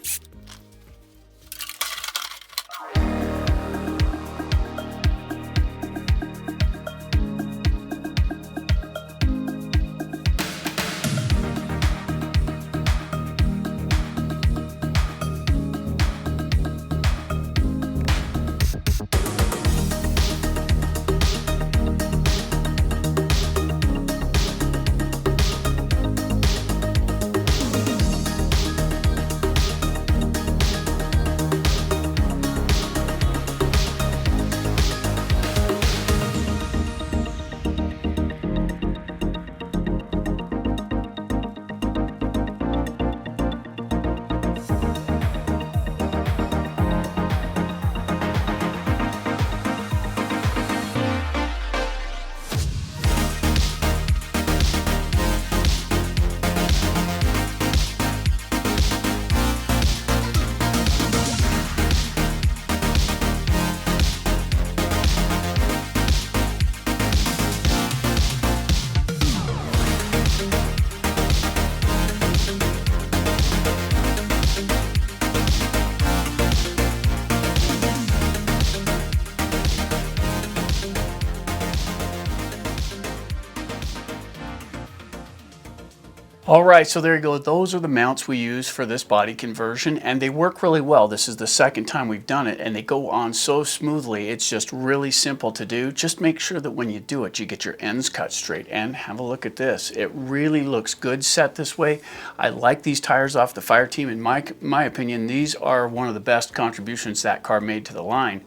All right, so there you go. Those are the mounts we use for this body conversion, and they work really well. This is the second time we've done it, and they go on so smoothly. It's just really simple to do. Just make sure that when you do it, you get your ends cut straight. And have a look at this. It really looks good set this way. I like these tires off the Fireteam. In my opinion, these are one of the best contributions that car made to the line.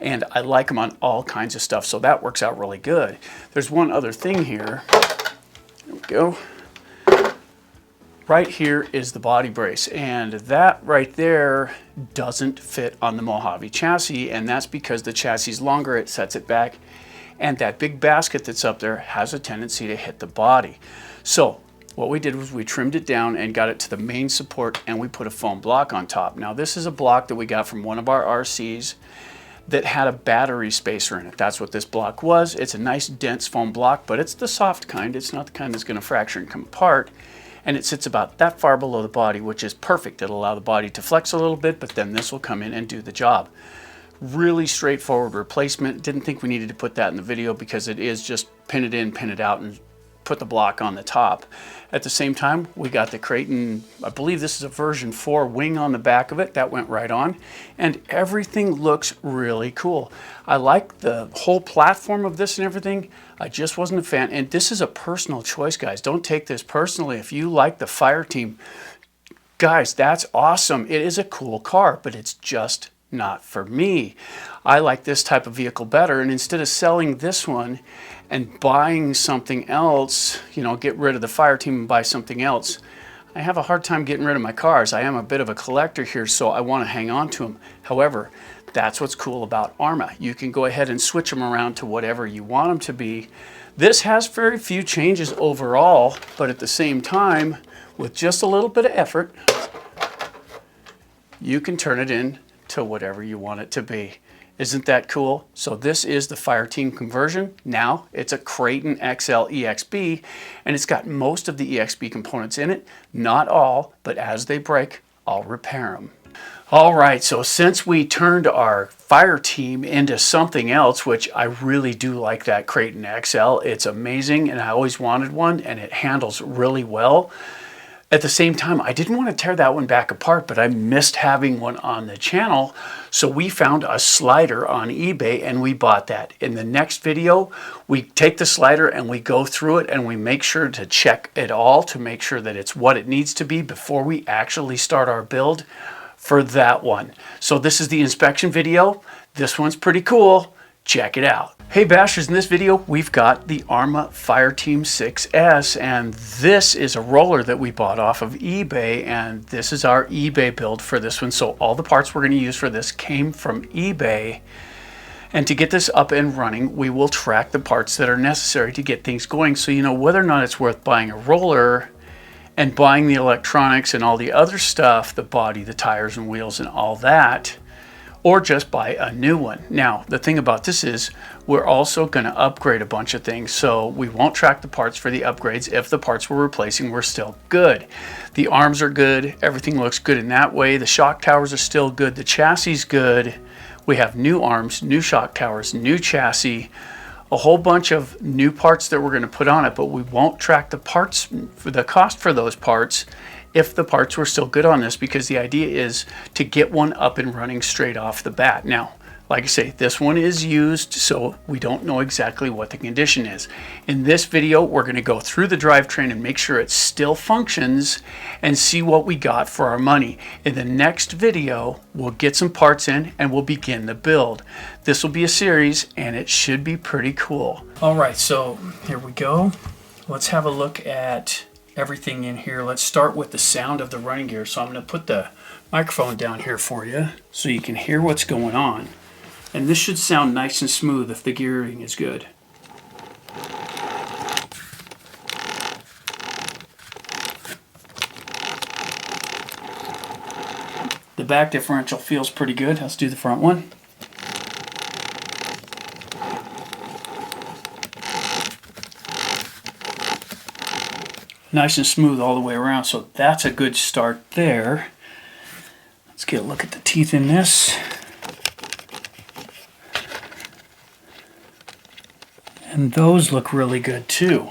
And I like them on all kinds of stuff, so that works out really good. There's one other thing here. There we go. Right here is the body brace, and that right there doesn't fit on the Mojave chassis, and that's because the chassis is longer, it sets it back, and that big basket that's up there has a tendency to hit the body. So what we did was we trimmed it down and got it to the main support, and we put a foam block on top. Now this is a block that we got from one of our RCs that had a battery spacer in it. That's what this block was. It's a nice dense foam block, but it's the soft kind. It's not the kind that's going to fracture and come apart. And it sits about that far below the body, which is perfect. It'll allow the body to flex a little bit, but then this will come in and do the job. Really straightforward replacement. Didn't think we needed to put that in the video because it is just pin it in, pin it out, and put the block on the top. At the same time, we got the Kraton, I believe this is a version 4 wing on the back of it. That went right on. And everything looks really cool. I like the whole platform of this and everything. I just wasn't a fan. And this is a personal choice, guys. Don't take this personally. If you like the Fireteam, guys, that's awesome. It is a cool car, but it's just not for me. I like this type of vehicle better, and instead of selling this one and buying something else, you know, get rid of the Fireteam and buy something else, I have a hard time getting rid of my cars. I am a bit of a collector here, so I want to hang on to them. However, that's what's cool about Arrma. You can go ahead and switch them around to whatever you want them to be. This has very few changes overall, but at the same time, with just a little bit of effort, you can turn it in to whatever you want it to be. Isn't that cool? So this is the Fireteam conversion. Now it's a Kraton XL EXB, and it's got most of the EXB components in it. Not all, but as they break, I'll repair them. All right, so since we turned our Fireteam into something else, which I really do like that Kraton XL, it's amazing, and I always wanted one, and it handles really well. At the same time, I didn't want to tear that one back apart, but I missed having one on the channel. So we found a slider on eBay and we bought that. In the next video, we take the slider and we go through it and we make sure to check it all to make sure that it's what it needs to be before we actually start our build for that one. So this is the inspection video. This one's pretty cool. Check it out. Hey Bashers, in this video we've got the Arrma Fireteam 6S, and this is a roller that we bought off of eBay, and this is our eBay build for this one. So all the parts we're going to use for this came from eBay, and to get this up and running we will track the parts that are necessary to get things going, so you know whether or not it's worth buying a roller and buying the electronics and all the other stuff, the body, the tires and wheels and all that, or just buy a new one. Now, the thing about this is we're also going to upgrade a bunch of things, so we won't track the parts for the upgrades. If the parts we're replacing were still good. The arms are good, everything looks good in that way. The shock towers are still good, the chassis is good. We have new arms, new shock towers, new chassis, a whole bunch of new parts that we're going to put on it, but we won't track the parts, for the cost for those parts, if the parts were still good on this, because the idea is to get one up and running straight off the bat. Now, like I say, this one is used, so we don't know exactly what the condition is. In this video, we're going to go through the drivetrain and make sure it still functions and see what we got for our money. In the next video, we'll get some parts in and we'll begin the build. This will be a series and it should be pretty cool. All right, so here we go. Let's have a look at everything in here. Let's start with the sound of the running gear. So I'm going to put the microphone down here for you so you can hear what's going on. And this should sound nice and smooth if the gearing is good. The back differential feels pretty good. Let's do the front one. Nice and smooth all the way around, so that's a good start there. Let's get a look at the teeth in this. And those look really good too.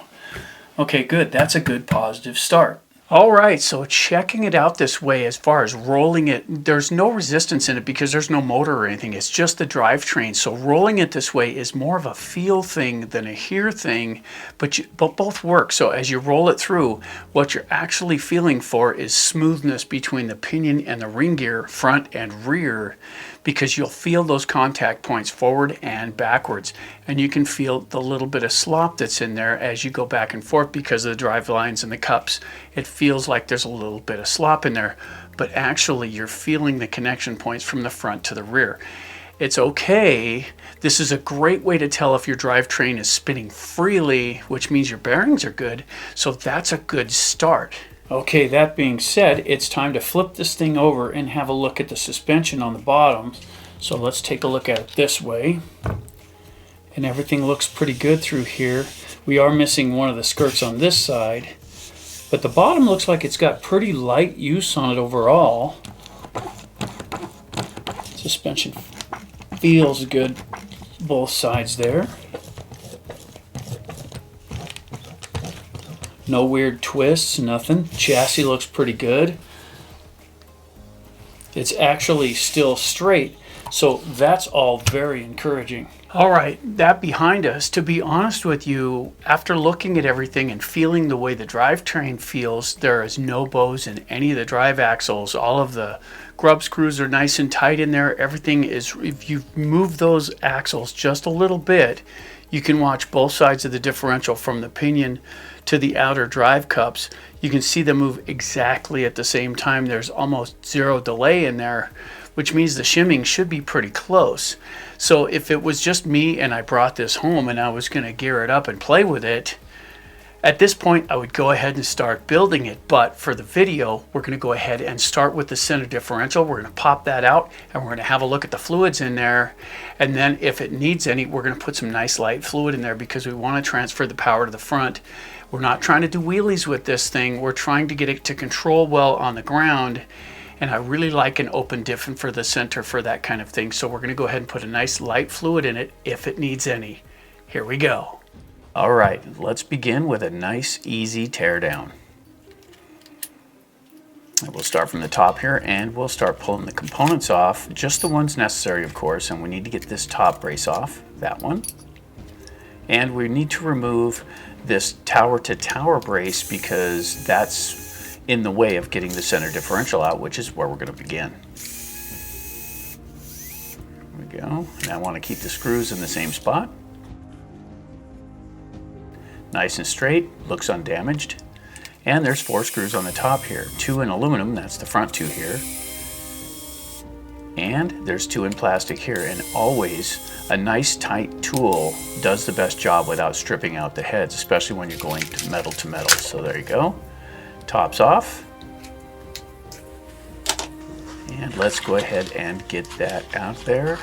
Okay, good. That's a good positive start. All right, so checking it out this way, as far as rolling it, there's no resistance in it because there's no motor or anything. It's just the drivetrain. So rolling it this way is more of a feel thing than a hear thing, but both work. So as you roll it through, what you're actually feeling for is smoothness between the pinion and the ring gear, front and rear, because you'll feel those contact points forward and backwards, and you can feel the little bit of slop that's in there as you go back and forth because of the drive lines and the cups. It feels like there's a little bit of slop in there, but actually you're feeling the connection points from the front to the rear. It's okay. This is a great way to tell if your drivetrain is spinning freely, which means your bearings are good. So that's a good start. Okay, that being said, it's time to flip this thing over and have a look at the suspension on the bottom. So let's take a look at it this way. And everything looks pretty good through here. We are missing one of the skirts on this side, but the bottom looks like it's got pretty light use on it overall. Suspension feels good both sides there. No weird twists, nothing. Chassis looks pretty good. It's actually still straight, so that's all very encouraging. All right, that behind us, to be honest with you, after looking at everything and feeling the way the drivetrain feels, there is no bows in any of the drive axles. All of the grub screws are nice and tight in there. Everything is, if you move those axles just a little bit, you can watch both sides of the differential from the pinion to the outer drive cups. You can see them move exactly at the same time. There's almost zero delay in there, which means the shimming should be pretty close. So if it was just me and I brought this home and I was going to gear it up and play with it, at this point I would go ahead and start building it. But for the video, we're going to go ahead and start with the center differential. We're going to pop that out and we're going to have a look at the fluids in there. And then if it needs any, we're going to put some nice light fluid in there because we want to transfer the power to the front. We're not trying to do wheelies with this thing. We're trying to get it to control well on the ground. And I really like an open diffin for the center for that kind of thing. So we're going to go ahead and put a nice light fluid in it if it needs any. Here we go. All right, let's begin with a nice, easy teardown. We'll start from the top here and we'll start pulling the components off, just the ones necessary, of course, and we need to get this top brace off, that one. And we need to remove this tower-to-tower brace because that's in the way of getting the center differential out, which is where we're going to begin. There we go. And I want to keep the screws in the same spot. Nice and straight, looks undamaged. And there's 4 screws on the top here. 2 in aluminum, that's the front 2 here. And there's 2 in plastic here. And always a nice tight tool does the best job without stripping out the heads, especially when you're going to metal. So there you go. Top's off. And let's go ahead and get that out there.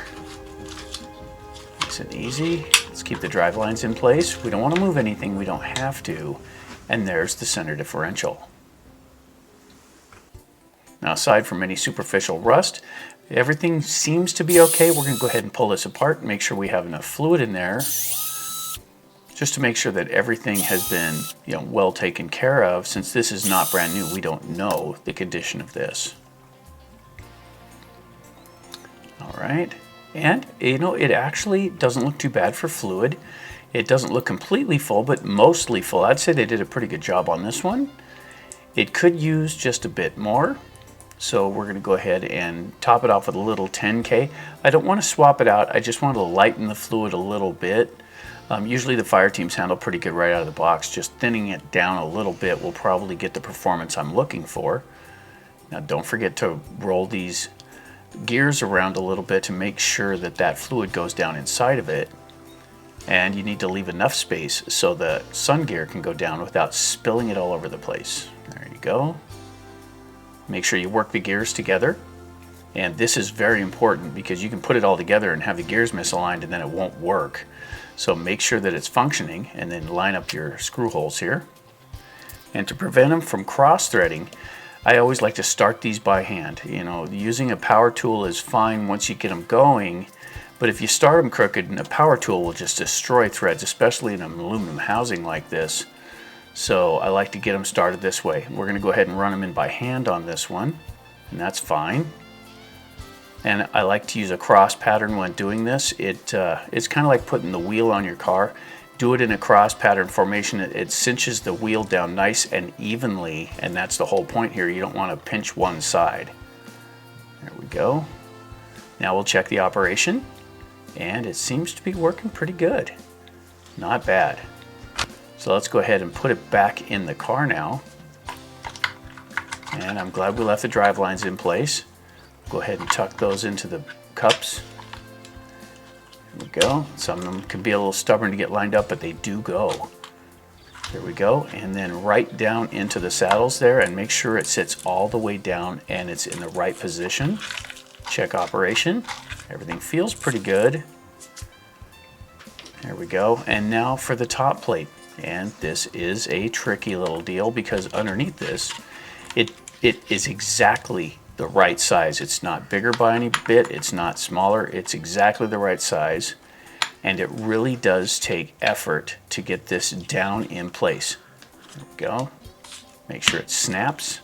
Nice and easy. Let's keep the drive lines in place. We don't want to move anything, we don't have to. And there's the center differential. Now, aside from any superficial rust, everything seems to be okay. We're going to go ahead and pull this apart and make sure we have enough fluid in there, just to make sure that everything has been, well taken care of. Since this is not brand new, we don't know the condition of this. All right. And, it actually doesn't look too bad for fluid. It doesn't look completely full, but mostly full. I'd say they did a pretty good job on this one. It could use just a bit more. So we're going to go ahead and top it off with a little 10K. I don't want to swap it out. I just want to lighten the fluid a little bit. Usually the Fireteams handle pretty good right out of the box. Just thinning it down a little bit will probably get the performance I'm looking for. Now don't forget to roll these gears around a little bit to make sure that that fluid goes down inside of it. And you need to leave enough space so the sun gear can go down without spilling it all over the place. There you go. Make sure you work the gears together. And this is very important because you can put it all together and have the gears misaligned and then it won't work. So make sure that it's functioning and then line up your screw holes here. And to prevent them from cross-threading, I always like to start these by hand. Using a power tool is fine once you get them going, but if you start them crooked, a power tool will just destroy threads, especially in an aluminum housing like this. So I like to get them started this way. We're going to go ahead and run them in by hand on this one, and that's fine. And I like to use a cross pattern when doing this. It's kind of like putting the wheel on your car. Do it in a cross pattern formation. It cinches the wheel down nice and evenly, and that's the whole point here. You don't want to pinch one side. There we go. Now we'll check the operation, and it seems to be working pretty good. Not bad. So let's go ahead and put it back in the car now. And I'm glad we left the drive lines in place. Go ahead and tuck those into the cups. There we go. Some of them can be a little stubborn to get lined up, but they do go. There we go. And then right down into the saddles there, and make sure it sits all the way down and it's in the right position. Check operation. Everything feels pretty good. There we go. And now for the top plate. And this is a tricky little deal because underneath this, it is exactly the right size. It's not bigger by any bit, it's not smaller, it's exactly the right size, and it really does take effort to get this down in place. There we go. Make sure it snaps,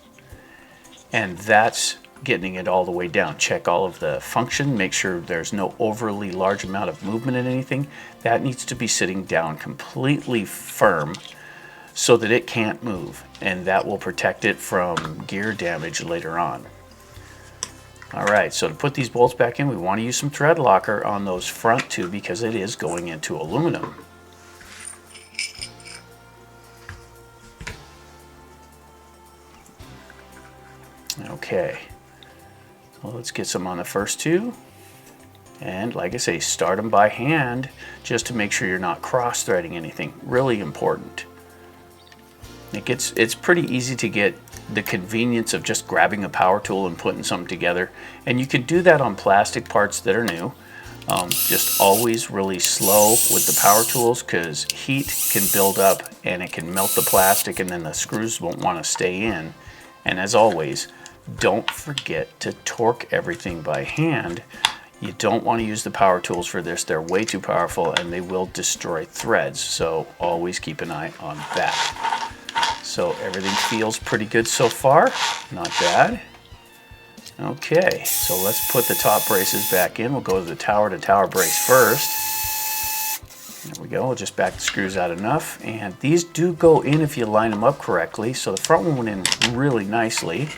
and that's getting it all the way down. Check all of the function, make sure there's no overly large amount of movement in anything. That needs to be sitting down completely firm so that it can't move, and that will protect it from gear damage later on. Alright, so to put these bolts back in, we want to use some thread locker on those front two because it is going into aluminum. Okay, well, let's get some on the first two. And like I say, start them by hand just to make sure you're not cross-threading anything. Really important. It's pretty easy to get the convenience of just grabbing a power tool and putting something together, and you can do that on plastic parts that are new. Just always really slow with the power tools because heat can build up and it can melt the plastic, and then the screws won't want to stay in. And as always, don't forget to torque everything by hand. You don't want to use the power tools for this. They're way too powerful and they will destroy threads, so always keep an eye on that. So everything feels pretty good so far, not bad. Okay, so let's put the top braces back in. We'll go to the tower brace first. There we go, we'll just back the screws out enough. And these do go in if you line them up correctly. So the front one went in really nicely.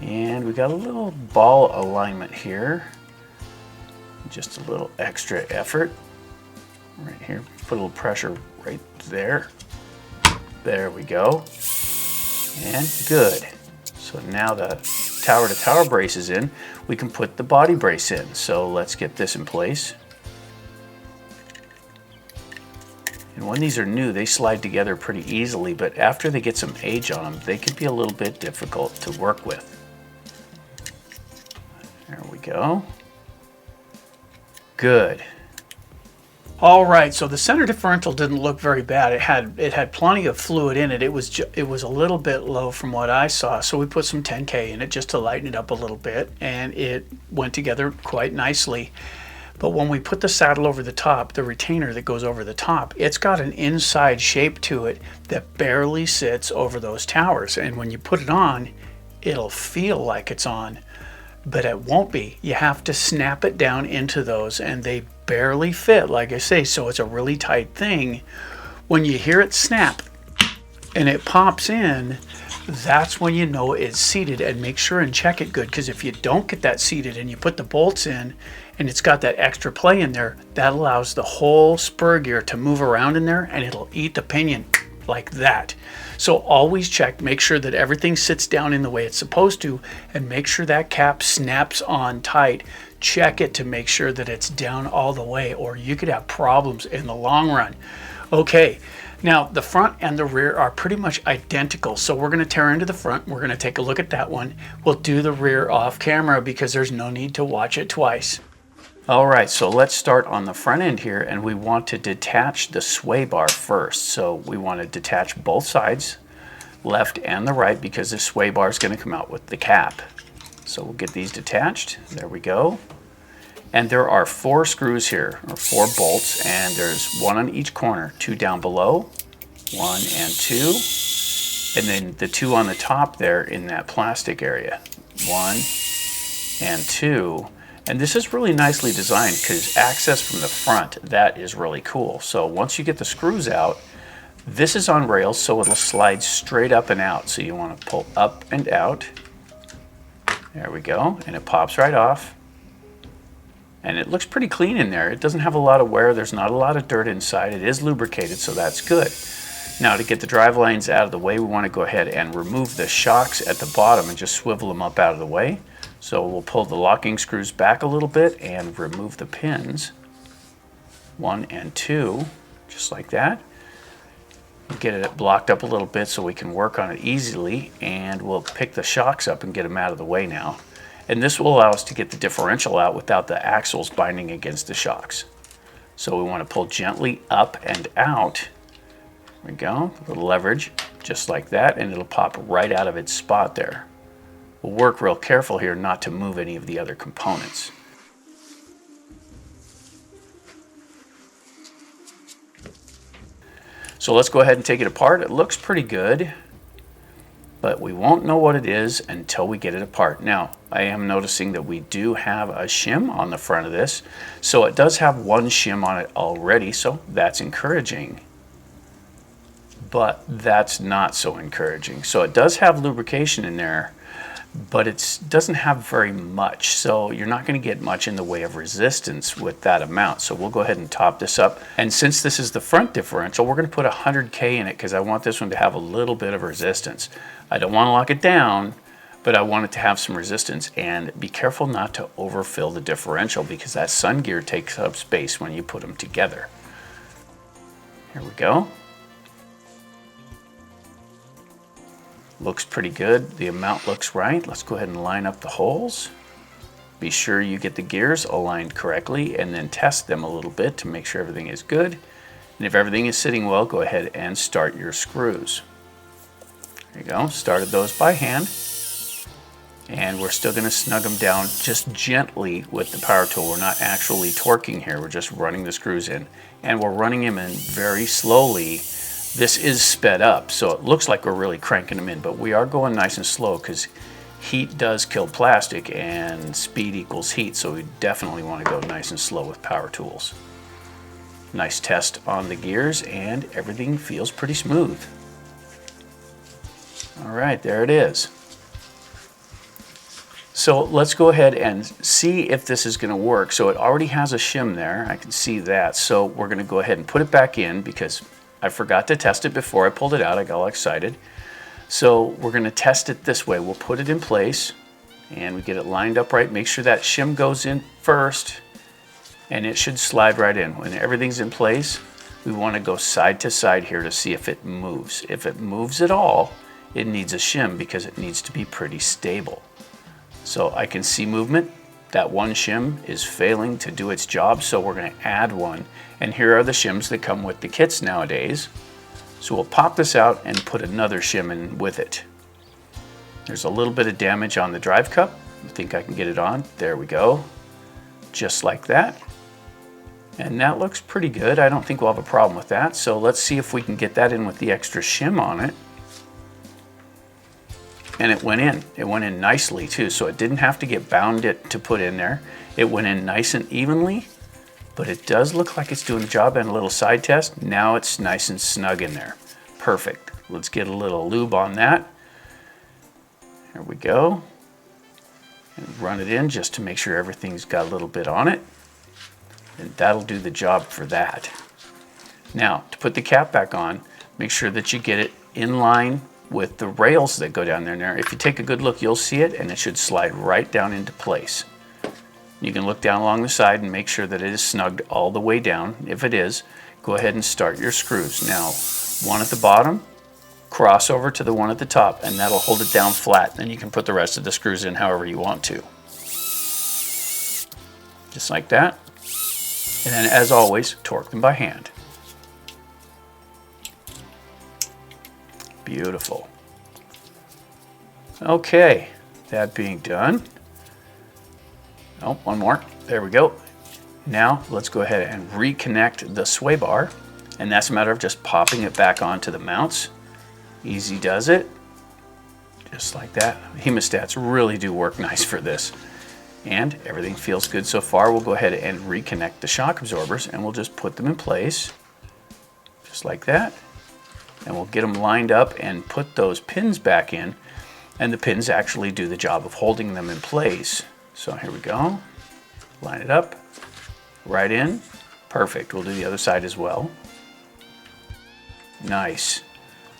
And we got a little ball alignment here. Just a little extra effort. Right here, put a little pressure right there. There we go, and good. So now the tower to tower brace is in, we can put the body brace in. So let's get this in place. And when these are new, they slide together pretty easily, but after they get some age on them, they can be a little bit difficult to work with. There we go. Good. All right, so the center differential didn't look very bad. It had plenty of fluid in it. It was a little bit low from what I saw, so we put some 10K in it just to lighten it up a little bit, and it went together quite nicely. But when we put the saddle over the top, the retainer that goes over the top, it's got an inside shape to it that barely sits over those towers, and when you put it on, it'll feel like it's on, but it won't be. You have to snap it down into those, and they barely fit, like I say, so it's a really tight thing. When you hear it snap and it pops in, that's when you know it's seated, and make sure and check it good, because if you don't get that seated and you put the bolts in and it's got that extra play in there, that allows the whole spur gear to move around in there and it'll eat the pinion like that. So always check, make sure that everything sits down in the way it's supposed to, and make sure that cap snaps on tight. Check it to make sure that it's down all the way, or you could have problems in the long run. Okay, now the front and the rear are pretty much identical, so we're going to tear into the front. We're going to take a look at that one. We'll do the rear off camera because there's no need to watch it twice. All right, so let's start on the front end here, and we want to detach the sway bar first. So we want to detach both sides, left and the right, because the sway bar is going to come out with the cap. So we'll get these detached. There we go. And there are 4 screws here, or 4 bolts, and there's 1 on each corner, 2 down below 1 and 2. And then the 2 on the top there in that plastic area. 1 and 2. And this is really nicely designed because access from the front, that is really cool. So once you get the screws out, this is on rails, so it'll slide straight up and out. So you want to pull up and out. There we go. And it pops right off. And it looks pretty clean in there. It doesn't have a lot of wear. There's not a lot of dirt inside. It is lubricated, so that's good. Now to get the drive lines out of the way, we want to go ahead and remove the shocks at the bottom and just swivel them up out of the way. So we'll pull the locking screws back a little bit and remove the pins. 1 and 2, just like that. Get it blocked up a little bit so we can work on it easily, and we'll pick the shocks up and get them out of the way now. And this will allow us to get the differential out without the axles binding against the shocks. So we want to pull gently up and out. There we go, a little leverage, just like that, and it'll pop right out of its spot there. We'll work real careful here not to move any of the other components. So let's go ahead and take it apart. It looks pretty good, but we won't know what it is until we get it apart. Now, I am noticing that we do have a shim on the front of this. So it does have one shim on it already, so that's encouraging. But that's not so encouraging. So it does have lubrication in there, but it doesn't have very much. So you're not going to get much in the way of resistance with that amount. So we'll go ahead and top this up. And since this is the front differential, we're going to put 100K in it because I want this one to have a little bit of resistance. I don't want to lock it down, but I want it to have some resistance. And be careful not to overfill the differential because that sun gear takes up space when you put them together. Here we go. Looks pretty good. The amount looks right. Let's go ahead and line up the holes. Be sure you get the gears aligned correctly and then test them a little bit to make sure everything is good. And if everything is sitting well, go ahead and start your screws. There you go. Started those by hand. And we're still going to snug them down just gently with the power tool. We're not actually torquing here. We're just running the screws in. And we're running them in very slowly. This is sped up, so it looks like we're really cranking them in, but we are going nice and slow because heat does kill plastic and speed equals heat, so we definitely want to go nice and slow with power tools. Nice test on the gears, and everything feels pretty smooth. All right, there it is. So let's go ahead and see if this is going to work. So it already has a shim there, I can see that, so we're going to go ahead and put it back in because I forgot to test it before I pulled it out. I got all excited. So we're going to test it this way. We'll put it in place and we get it lined up right. Make sure that shim goes in first and it should slide right in. When everything's in place, we want to go side to side here to see if it moves. If it moves at all, it needs a shim because it needs to be pretty stable. So I can see movement. That one shim is failing to do its job, so we're going to add one. And here are the shims that come with the kits nowadays. So we'll pop this out and put another shim in with it. There's a little bit of damage on the drive cup. I think I can get it on. There we go. Just like that. And that looks pretty good. I don't think we'll have a problem with that. So let's see if we can get that in with the extra shim on it. And it went in. It went in nicely too, so it didn't have to get bounded to put in there. It went in nice and evenly, but it does look like it's doing the job. And a little side test, now it's nice and snug in there. Perfect. Let's get a little lube on that. There we go. And run it in just to make sure everything's got a little bit on it. And that'll do the job for that. Now, to put the cap back on, make sure that you get it in line with the rails that go down there. Now, if you take a good look, you'll see it, and it should slide right down into place. You can look down along the side and make sure that it is snugged all the way down. If it is, go ahead and start your screws. Now, one at the bottom, cross over to the one at the top, and that'll hold it down flat. Then you can put the rest of the screws in however you want to. Just like that. And then, as always, torque them by hand. Beautiful. Okay, that being done. Oh, one more. There we go. Now let's go ahead and reconnect the sway bar. And that's a matter of just popping it back onto the mounts. Easy does it. Just like that. Hemostats really do work nice for this. And everything feels good so far. We'll go ahead and reconnect the shock absorbers and we'll just put them in place. Just like that. And we'll get them lined up and put those pins back in. And the pins actually do the job of holding them in place. So here we go. Line it up. Right in. Perfect. We'll do the other side as well. Nice.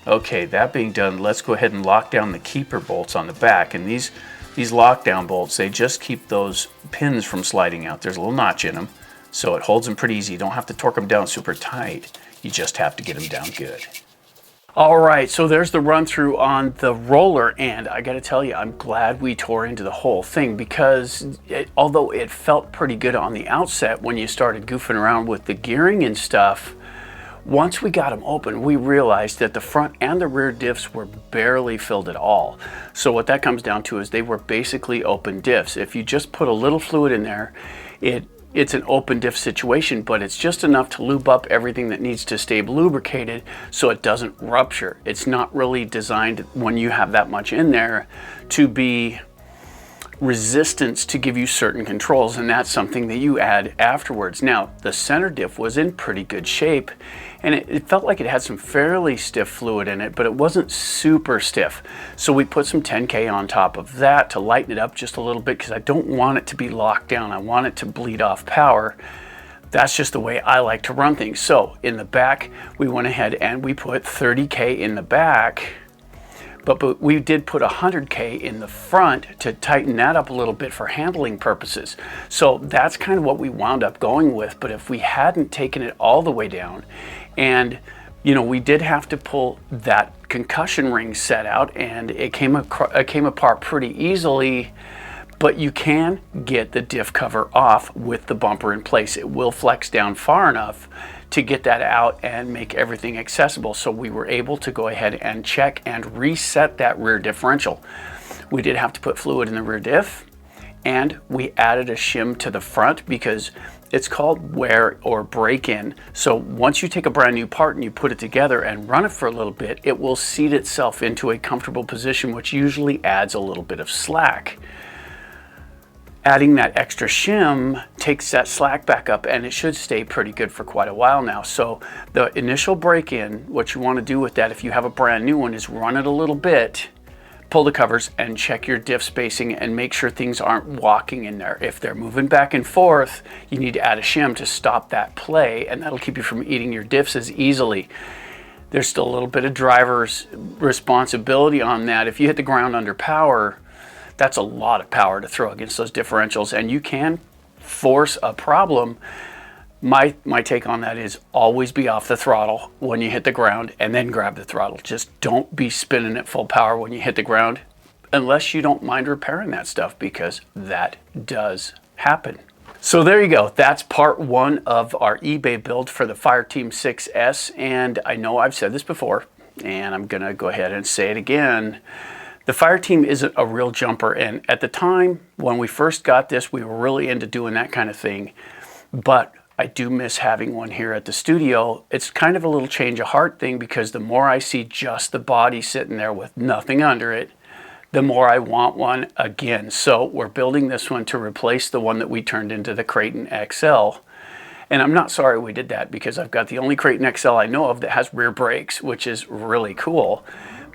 Okay, that being done, let's go ahead and lock down the keeper bolts on the back. And these lockdown bolts, they just keep those pins from sliding out. There's a little notch in them, so it holds them pretty easy. You don't have to torque them down super tight. You just have to get them down good. All right, so there's the run through on the roller, and I gotta tell you, I'm glad we tore into the whole thing because although it felt pretty good on the outset when you started goofing around with the gearing and stuff, once we got them open, we realized that the front and the rear diffs were barely filled at all. So what that comes down to is they were basically open diffs. If you just put a little fluid in there, it's an open diff situation, but it's just enough to lube up everything that needs to stay lubricated so it doesn't rupture. It's not really designed when you have that much in there to be resistance to give you certain controls, and that's something that you add afterwards. Now, the center diff was in pretty good shape, and it felt like it had some fairly stiff fluid in it, but it wasn't super stiff. So we put some 10K on top of that to lighten it up just a little bit because I don't want it to be locked down. I want it to bleed off power. That's just the way I like to run things. So in the back, we went ahead and we put 30K in the back. But we did put 100K in the front to tighten that up a little bit for handling purposes. So that's kind of what we wound up going with. But if we hadn't taken it all the way down, and you know, we did have to pull that concussion ring set out, and it came apart pretty easily. But you can get the diff cover off with the bumper in place. It will flex down far enough to get that out and make everything accessible. So we were able to go ahead and check and reset that rear differential. We did have to put fluid in the rear diff, and we added a shim to the front because it's called wear or break in. So once you take a brand new part and you put it together and run it for a little bit, it will seat itself into a comfortable position, which usually adds a little bit of slack. Adding that extra shim takes that slack back up, and it should stay pretty good for quite a while now. So the initial break-in, what you want to do with that if you have a brand new one is run it a little bit, pull the covers and check your diff spacing and make sure things aren't walking in there. If they're moving back and forth, you need to add a shim to stop that play, and that'll keep you from eating your diffs as easily. There's still a little bit of driver's responsibility on that. If you hit the ground under power, that's a lot of power to throw against those differentials, and you can force a problem. My take on that is always be off the throttle when you hit the ground and then grab the throttle. Just don't be spinning at full power when you hit the ground unless you don't mind repairing that stuff, because that does happen. So there you go. That's part one of our eBay build for the Fireteam 6S, and I know I've said this before, and I'm gonna go ahead and say it again. The Fireteam isn't a real jumper, and at the time when we first got this, we were really into doing that kind of thing, but I do miss having one here at the studio. It's kind of a little change of heart thing, because the more I see just the body sitting there with nothing under it, the more I want one again. So we're building this one to replace the one that we turned into the Kraton XL. And I'm not sorry we did that, because I've got the only Kraton XL I know of that has rear brakes, which is really cool.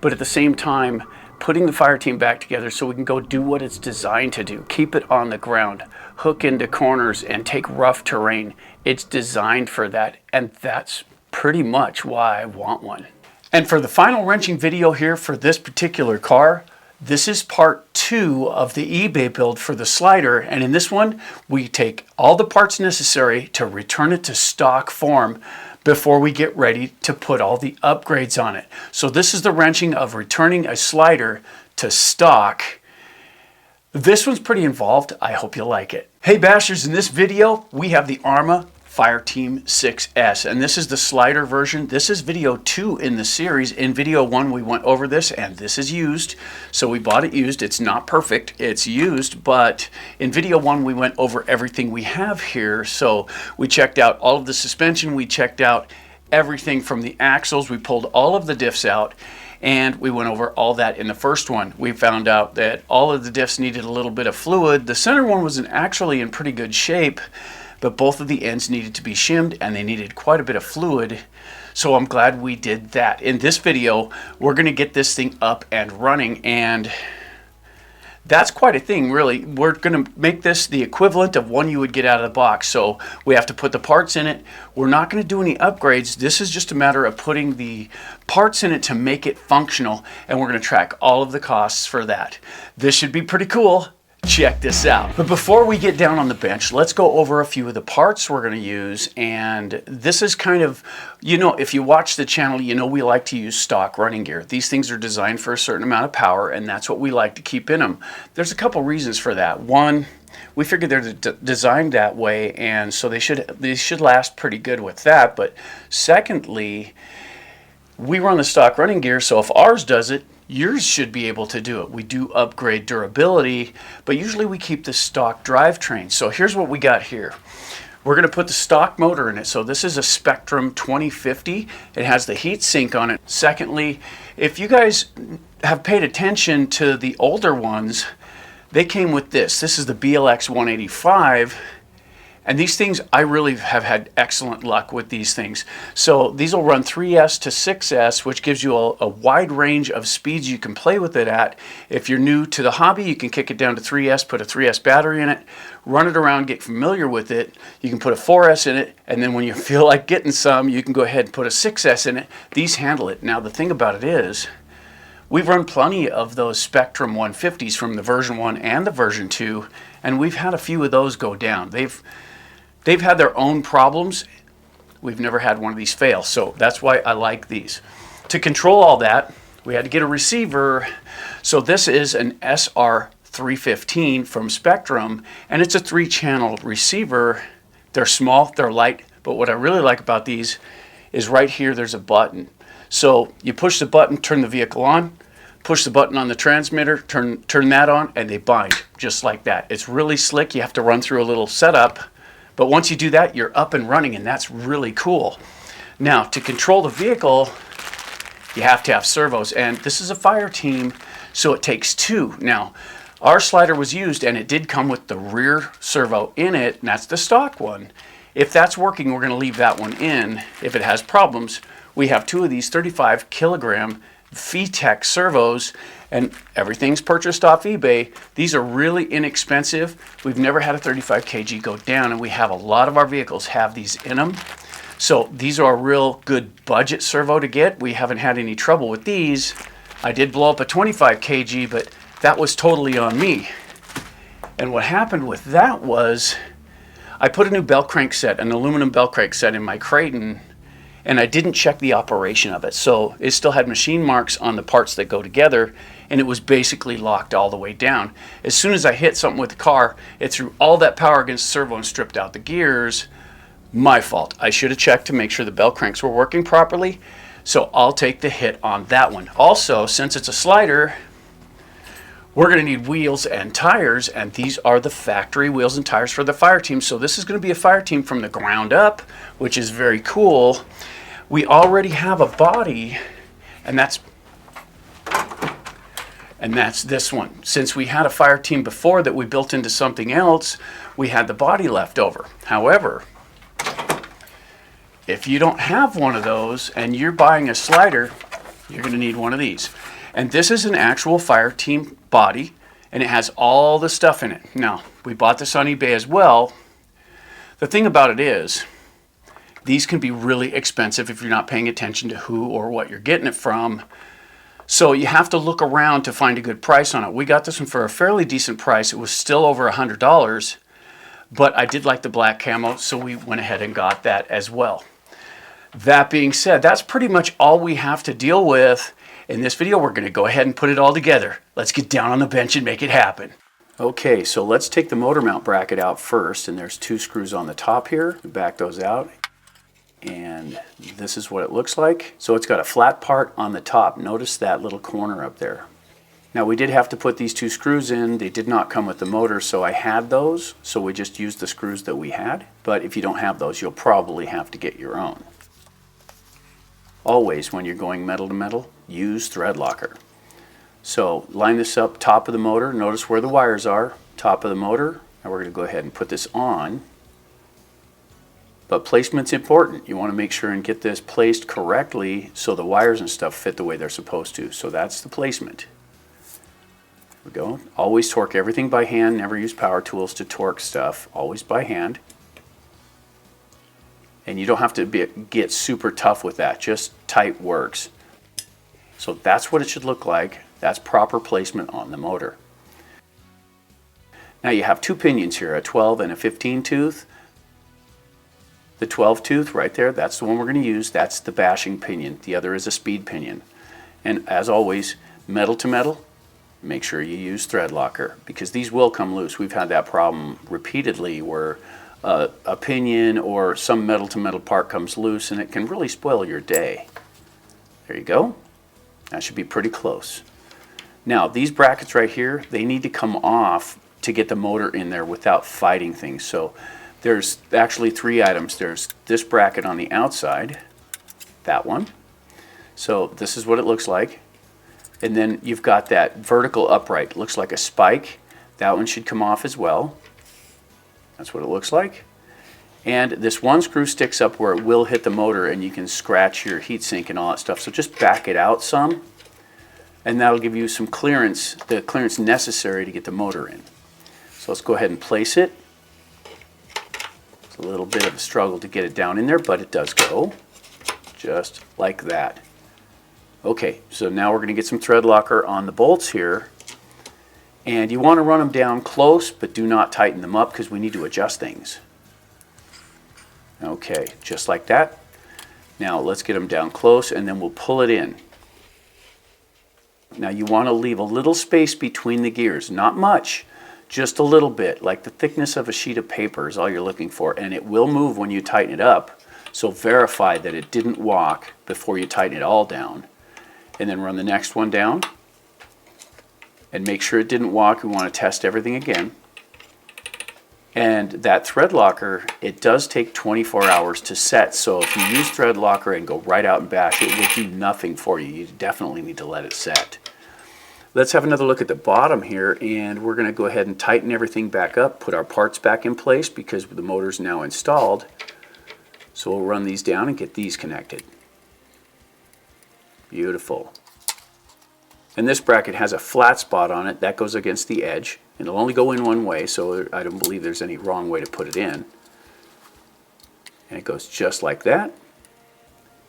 But at the same time, putting the Fireteam back together so we can go do what it's designed to do. Keep it on the ground, hook into corners, and take rough terrain. It's designed for that, and that's pretty much why I want one. And for the final wrenching video here for this particular car, this is part 2 of the eBay build for the Slider, and in this one, we take all the parts necessary to return it to stock form before we get ready to put all the upgrades on it. So this is the wrenching of returning a Slider to stock. This one's pretty involved. I hope you like it. Hey Bashers, in this video, we have the Arrma Fireteam 6S, and this is the Slider version. This is video 2 in the series. In video 1, we went over this, and this is used. So we bought it used. It's not perfect. It's used, but in video 1, we went over everything we have here. So we checked out all of the suspension. We checked out everything from the axles. We pulled all of the diffs out, and we went over all that in the first one. We found out that all of the diffs needed a little bit of fluid. The center one was actually in pretty good shape, but both of the ends needed to be shimmed and they needed quite a bit of fluid. So I'm glad we did that. In this video, we're going to get this thing up and running, and that's quite a thing, really. We're going to make this the equivalent of one you would get out of the box. So we have to put the parts in it. We're not going to do any upgrades. This is just a matter of putting the parts in it to make it functional, and we're going to track all of the costs for that. This should be pretty cool. Check this out. But before we get down on the bench, let's go over a few of the parts we're going to use. And this is kind of, you know, if you watch the channel, you know we like to use stock running gear. These things are designed for a certain amount of power, and that's what we like to keep in them. There's a couple reasons for that. One, we figured they're designed that way, and so they should last pretty good with that. But secondly, we run the stock running gear, so if ours does it, yours should be able to do it. We do upgrade durability, but usually we keep the stock drivetrain. So here's what we got here. We're going to put the stock motor in it. So this is a Spectrum 2050. It has the heat sink on it. Secondly, if you guys have paid attention to the older ones, they came with this. This is the BLX 185. And these things, I really have had excellent luck with these things. So these will run 3S to 6S, which gives you a wide range of speeds you can play with it at. If you're new to the hobby, you can kick it down to 3S, put a 3S battery in it, run it around, get familiar with it. You can put a 4S in it, and then when you feel like getting some, you can go ahead and put a 6S in it. These handle it. Now the thing about it is, we've run plenty of those Spectrum 150s from the version 1 and the version 2, and we've had a few of those go down. They've had their own problems. We've never had one of these fail, so that's why I like these. To control all that, we had to get a receiver. So this is an SR315 from Spectrum, and it's a 3-channel receiver. They're small, they're light, but what I really like about these is right here there's a button. So you push the button, turn the vehicle on, push the button on the transmitter, turn that on, and they bind just like that. It's really slick. You have to run through a little setup, but once you do that, you're up and running, and that's really cool. Now, to control the vehicle, you have to have servos, and this is a Fireteam, so it takes 2. Now, our slider was used, and it did come with the rear servo in it, and that's the stock one. If that's working, we're going to leave that one in. If it has problems, we have 2 of these 35 kilogram VTEC servos, and everything's purchased off eBay. These are really inexpensive. We've never had a 35 kg go down, and we have a lot of our vehicles have these in them. So these are a real good budget servo to get. We haven't had any trouble with these. I did blow up a 25 kg, but that was totally on me. And what happened with that was I put a new bell crank set, an aluminum bell crank set in my Kraton, and I didn't check the operation of it. So it still had machine marks on the parts that go together, and it was basically locked all the way down. As soon as I hit something with the car, it threw all that power against the servo and stripped out the gears. My fault. I should have checked to make sure the bell cranks were working properly. So I'll take the hit on that one. Also, since it's a slider, we're going to need wheels and tires, and these are the factory wheels and tires for the Fireteam. So this is going to be a Fireteam from the ground up, which is very cool. We already have a body, and that's this one. Since we had a Fireteam before that we built into something else, we had the body left over. However, if you don't have one of those and you're buying a slider, you're going to need one of these. And this is an actual Fireteam body, and it has all the stuff in it. Now, we bought this on eBay as well. The thing about it is, these can be really expensive if you're not paying attention to who or what you're getting it from. So you have to look around to find a good price on it. We got this one for a fairly decent price. It was still over $100, but I did like the black camo, so we went ahead and got that as well. That being said, that's pretty much all we have to deal with. In this video, we're going to go ahead and put it all together. Let's get down on the bench and make it happen. Okay, so let's take the motor mount bracket out first, and there's 2 screws on the top here. Back those out. And this is what it looks like. So it's got a flat part on the top. Notice that little corner up there. Now we did have to put these 2 screws in. They did not come with the motor, so I had those. So we just used the screws that we had. But if you don't have those, you'll probably have to get your own. always when you're going metal to metal, use thread locker. So line this up top of the motor, notice where the wires are, top of the motor, and we're going to go ahead and put this on. But placement's important. You want to make sure and get this placed correctly so the wires and stuff fit the way they're supposed to. So that's the placement. There we go. Always torque everything by hand, never use power tools to torque stuff, always by hand. And you don't have to get super tough with that, just tight works. So that's what it should look like. That's proper placement on the motor. Now you have two pinions here, a 12 and a 15 tooth. The 12 tooth right there, that's the one we're going to use. That's the bashing pinion. The other is a speed pinion. And as always, metal to metal, make sure you use thread locker because these will come loose. We've had that problem repeatedly where a pinion or some metal to metal part comes loose and it can really spoil your day. There you go. That should be pretty close. Now these brackets right here, they need to come off to get the motor in there without fighting things. So there's actually three items. There's this bracket on the outside, that one. So this is what it looks like. And then you've got that vertical upright, looks like a spike. That one should come off as well. That's what it looks like. And this one screw sticks up where it will hit the motor and you can scratch your heatsink and all that stuff. So just back it out some and that'll give you some clearance, the clearance necessary to get the motor in. So let's go ahead and place it. It's a little bit of a struggle to get it down in there, but it does go just like that. Okay, so now we're going to get some thread locker on the bolts here. And you want to run them down close, but do not tighten them up because we need to adjust things. Okay, just like that. Now let's get them down close and then we'll pull it in. Now you want to leave a little space between the gears, not much, just a little bit, like the thickness of a sheet of paper is all you're looking for, and it will move when you tighten it up. So verify that it didn't walk before you tighten it all down. And then run the next one down. And make sure it didn't walk. We want to test everything again. And that thread locker, it does take 24 hours to set. So if you use thread locker and go right out and bash, it will do nothing for you. You definitely need to let it set. Let's have another look at the bottom here, and we're going to go ahead and tighten everything back up, put our parts back in place because the motor's now installed. So we'll run these down and get these connected. Beautiful. And this bracket has a flat spot on it that goes against the edge. It'll only go in one way, so I don't believe there's any wrong way to put it in. And it goes just like that.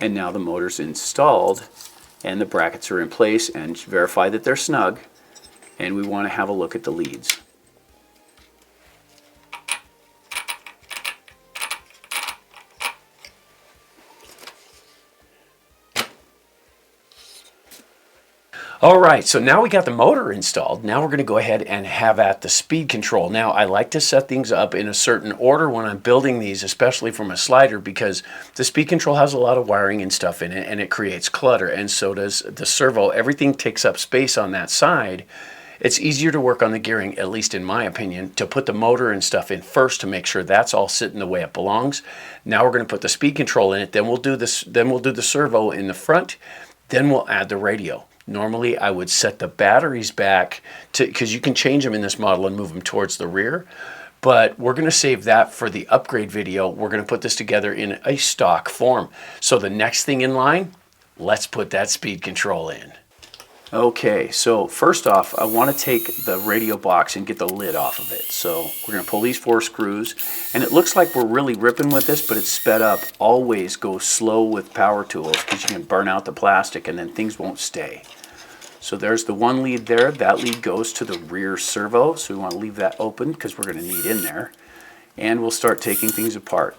And now the motor's installed and the brackets are in place, and verify that they're snug. And we want to have a look at the leads. All right, so now we got the motor installed. Now we're going to go ahead and have at the speed control. Now I like to set things up in a certain order when I'm building these, especially from a slider, because the speed control has a lot of wiring and stuff in it and it creates clutter, and so does the servo. Everything takes up space on that side. It's easier to work on the gearing, at least in my opinion, to put the motor and stuff in first to make sure that's all sitting the way it belongs. Now we're going to put the speed control in it, then we'll do this, then we'll do the servo in the front, then we'll add the radio. Normally I would set the batteries back to, because you can change them in this model and move them towards the rear, but we're going to save that for the upgrade video. We're going to put this together in a stock form. So the next thing in line, let's put that speed control in. Okay, so first off, I want to take the radio box and get the lid off of it. So we're going to pull these 4 screws, and it looks like we're really ripping with this, but it's sped up. Always go slow with power tools because you can burn out the plastic and then things won't stay. So there's the one lead there. That lead goes to the rear servo, so we want to leave that open because we're going to need in there. And we'll start taking things apart.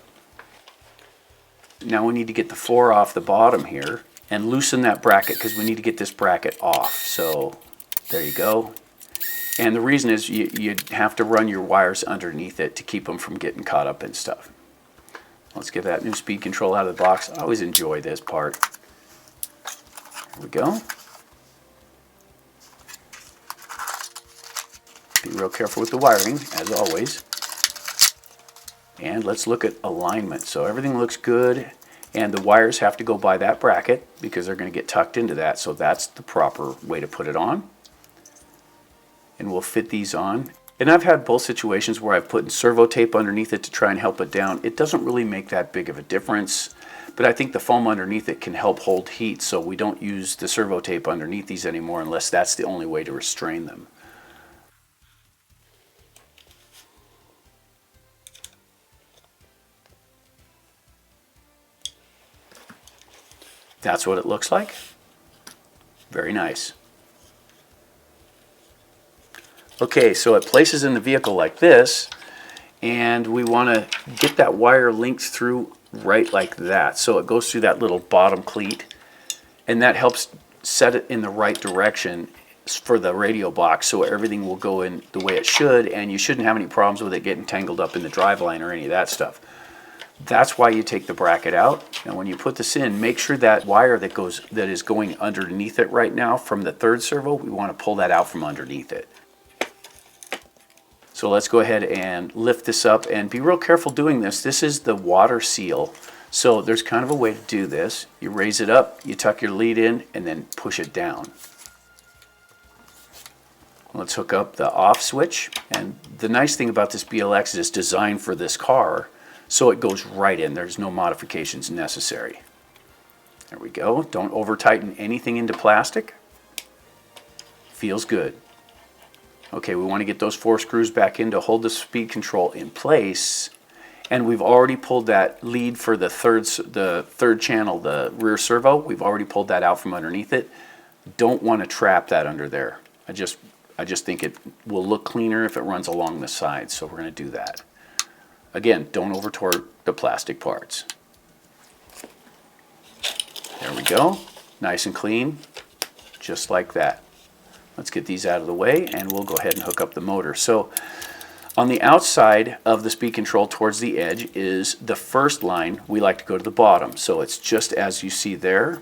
Now we need to get the floor off the bottom here and loosen that bracket because we need to get this bracket off. So there you go. And the reason is you have to run your wires underneath it to keep them from getting caught up in stuff. Let's get that new speed control out of the box. I always enjoy this part. There we go. Be real careful with the wiring, as always. And let's look at alignment. So everything looks good. And the wires have to go by that bracket because they're going to get tucked into that. So that's the proper way to put it on. And we'll fit these on. And I've had both situations where I've put servo tape underneath it to try and help it down. It doesn't really make that big of a difference, but I think the foam underneath it can help hold heat, so we don't use the servo tape underneath these anymore unless that's the only way to restrain them. That's what it looks like. Very nice. Okay, so it places in the vehicle like this, and we want to get that wire linked through right like that. So it goes through that little bottom cleat, and that helps set it in the right direction for the radio box, so everything will go in the way it should, and you shouldn't have any problems with it getting tangled up in the drive line or any of that stuff. That's why you take the bracket out, and when you put this in, make sure that wire that is going underneath it right now from the third servo, we want to pull that out from underneath it. So let's go ahead and lift this up, and be real careful doing this. This is the water seal, so there's kind of a way to do this. You raise it up, you tuck your lead in, and then push it down. Let's hook up the off switch, and the nice thing about this BLX is it's designed for this car, so it goes right in. There's no modifications necessary. There we go. Don't over tighten anything into plastic. Feels good. Okay, we want to get those 4 screws back in to hold the speed control in place, and we've already pulled that lead for the third channel, the rear servo. We've already pulled that out from underneath it. Don't want to trap that under there. I just think it will look cleaner if it runs along the side, so we're going to do that. Again, don't over torque the plastic parts. There we go, nice and clean, just like that. Let's get these out of the way, and we'll go ahead and hook up the motor. So on the outside of the speed control towards the edge is the first line. We like to go to the bottom, so it's just as you see there.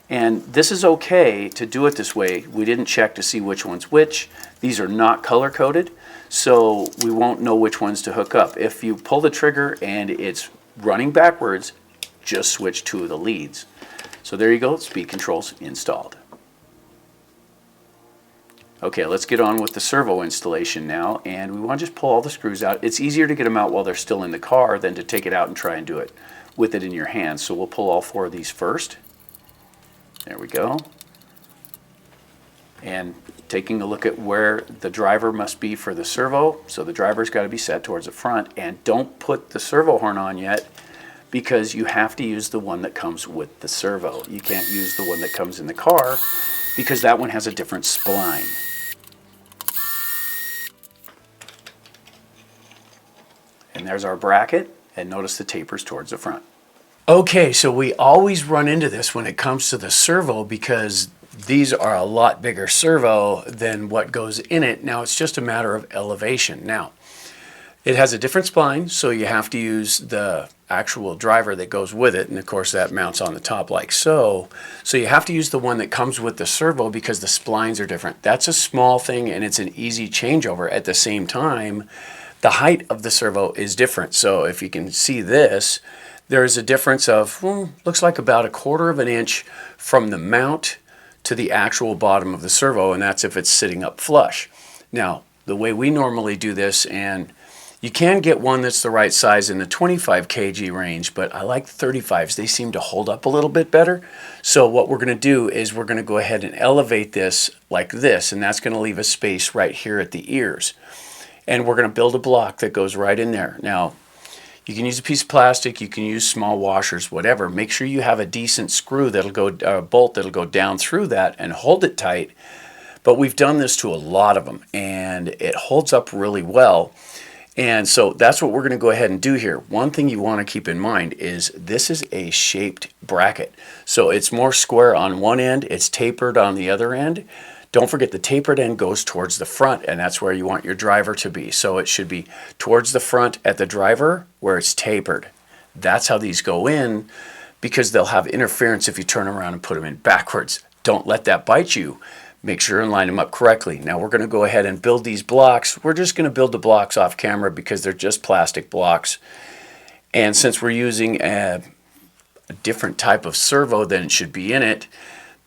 And this is okay to do it this way. We didn't check to see which one's which. These are not color coded, so we won't know which ones to hook up. If you pull the trigger and it's running backwards, just switch 2 of the leads. So there you go, speed control's installed. Okay, let's get on with the servo installation now, and we want to just pull all the screws out. It's easier to get them out while they're still in the car than to take it out and try and do it with it in your hands. So we'll pull all 4 of these first. There we go. And taking a look at where the driver must be for the servo. So the driver's got to be set towards the front, and don't put the servo horn on yet because you have to use the one that comes with the servo. You can't use the one that comes in the car because that one has a different spline. And there's our bracket, and notice the tapers towards the front. Okay, so we always run into this when it comes to the servo because these are a lot bigger servo than what goes in it. Now it's just a matter of elevation. Now, it has a different spline, so you have to use the actual driver that goes with it, and of course that mounts on the top like so. So you have to use the one that comes with the servo because the splines are different. That's a small thing, and it's an easy changeover. At the same time, the height of the servo is different. So if you can see this, there's a difference of, looks like about 1/4 of an inch from the mount to the actual bottom of the servo, and that's if it's sitting up flush. Now, the way we normally do this, and you can get one that's the right size in the 25 kg range, but I like the 35s. They seem to hold up a little bit better. So what we're going to do is we're going to go ahead and elevate this like this, and that's going to leave a space right here at the ears. And we're going to build a block that goes right in there. Now, you can use a piece of plastic, you can use small washers, whatever. Make sure you have a decent screw that'll go, bolt that'll go down through that and hold it tight. But we've done this to a lot of them, and it holds up really well. And so that's what we're going to go ahead and do here. One thing you want to keep in mind is this is a shaped bracket. So it's more square on one end, it's tapered on the other end. Don't forget the tapered end goes towards the front, and that's where you want your driver to be. So it should be towards the front at the driver where it's tapered. That's how these go in because they'll have interference if you turn around and put them in backwards. Don't let that bite you. Make sure and line them up correctly. Now we're going to go ahead and build these blocks. We're just going to build the blocks off camera because they're just plastic blocks. And since we're using a different type of servo than should be in it,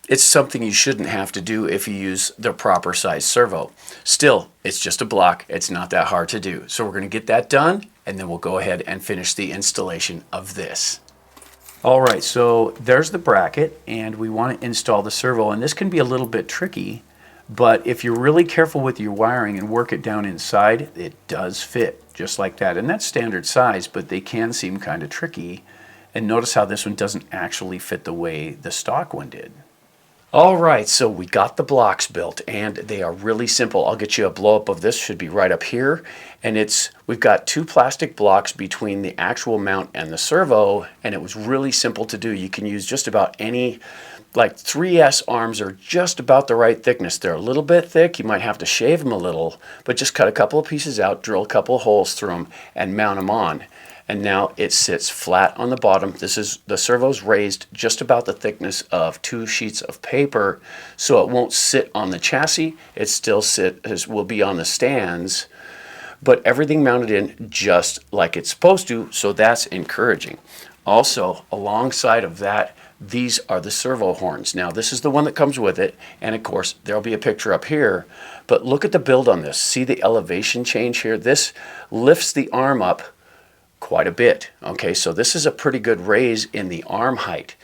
it's something you shouldn't have to do if you use the proper size servo. Still, it's just a block. It's not that hard to do. So we're going to get that done, and then we'll go ahead and finish the installation of this. All right, so there's the bracket, and we want to install the servo, and this can be a little bit tricky, but if you're really careful with your wiring and work it down inside, it does fit just like that. And that's standard size, but they can seem kind of tricky. And notice how this one doesn't actually fit the way the stock one did. All right, so we got the blocks built, and they are really simple. I'll get you a blow-up of this, should be right up here. And we've got 2 plastic blocks between the actual mount and the servo, and it was really simple to do. You can use just about any, like 3S arms are just about the right thickness. They're a little bit thick, you might have to shave them a little, but just cut a couple of pieces out, drill a couple of holes through them, and mount them on. And now it sits flat on the bottom. The servo's raised just about the thickness of 2 sheets of paper, so it won't sit on the chassis. It still will be on the stands, but everything mounted in just like it's supposed to, so that's encouraging. Also, alongside of that, these are the servo horns. Now, this is the one that comes with it, and of course, there'll be a picture up here, but look at the build on this. See the elevation change here? This lifts the arm up quite a bit. Okay, so this is a pretty good raise in the arm height.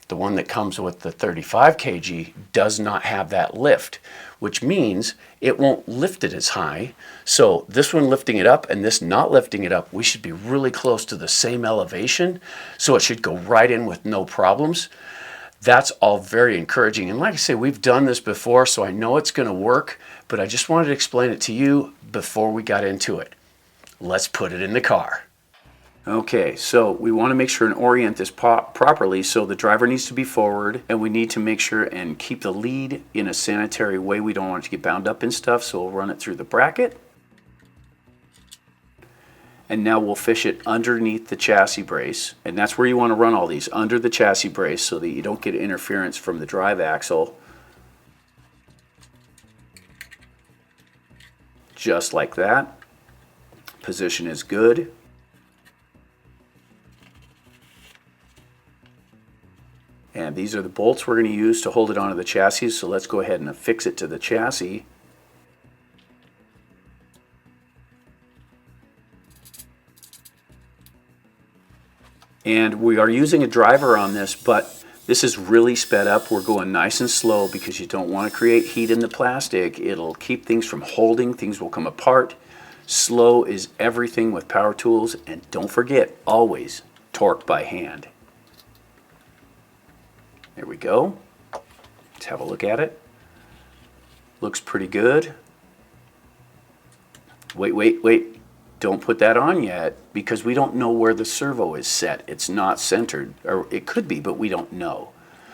The one that comes with the 35 kg does not have that lift, which means it won't lift it as high. So this one lifting it up and this not lifting it up, we should be really close to the same elevation, so it should go right in with no problems. That's all very encouraging. And like I say, we've done this before, so I know it's going to work, but I just wanted to explain it to you before we got into it. Let's put it in the car. Okay, so we want to make sure and orient this properly, so the driver needs to be forward, and we need to make sure and keep the lead in a sanitary way. We don't want it to get bound up in stuff, so we'll run it through the bracket. And now we'll fish it underneath the chassis brace, and that's where you want to run all these, under the chassis brace, so that you don't get interference from the drive axle. Just like that. Position is good. And these are the bolts we're going to use to hold it onto the chassis, so let's go ahead and affix it to the chassis. And we are using a driver on this, but this is really sped up. We're going nice and slow because you don't want to create heat in the plastic. It'll keep things from holding, things will come apart. Slow is everything with power tools, and don't forget, always torque by hand. There we go. Let's have a look at it. Looks pretty good. Wait. Don't put that on yet, because we don't know where the servo is set. It's not centered, or it could be, but we don't know.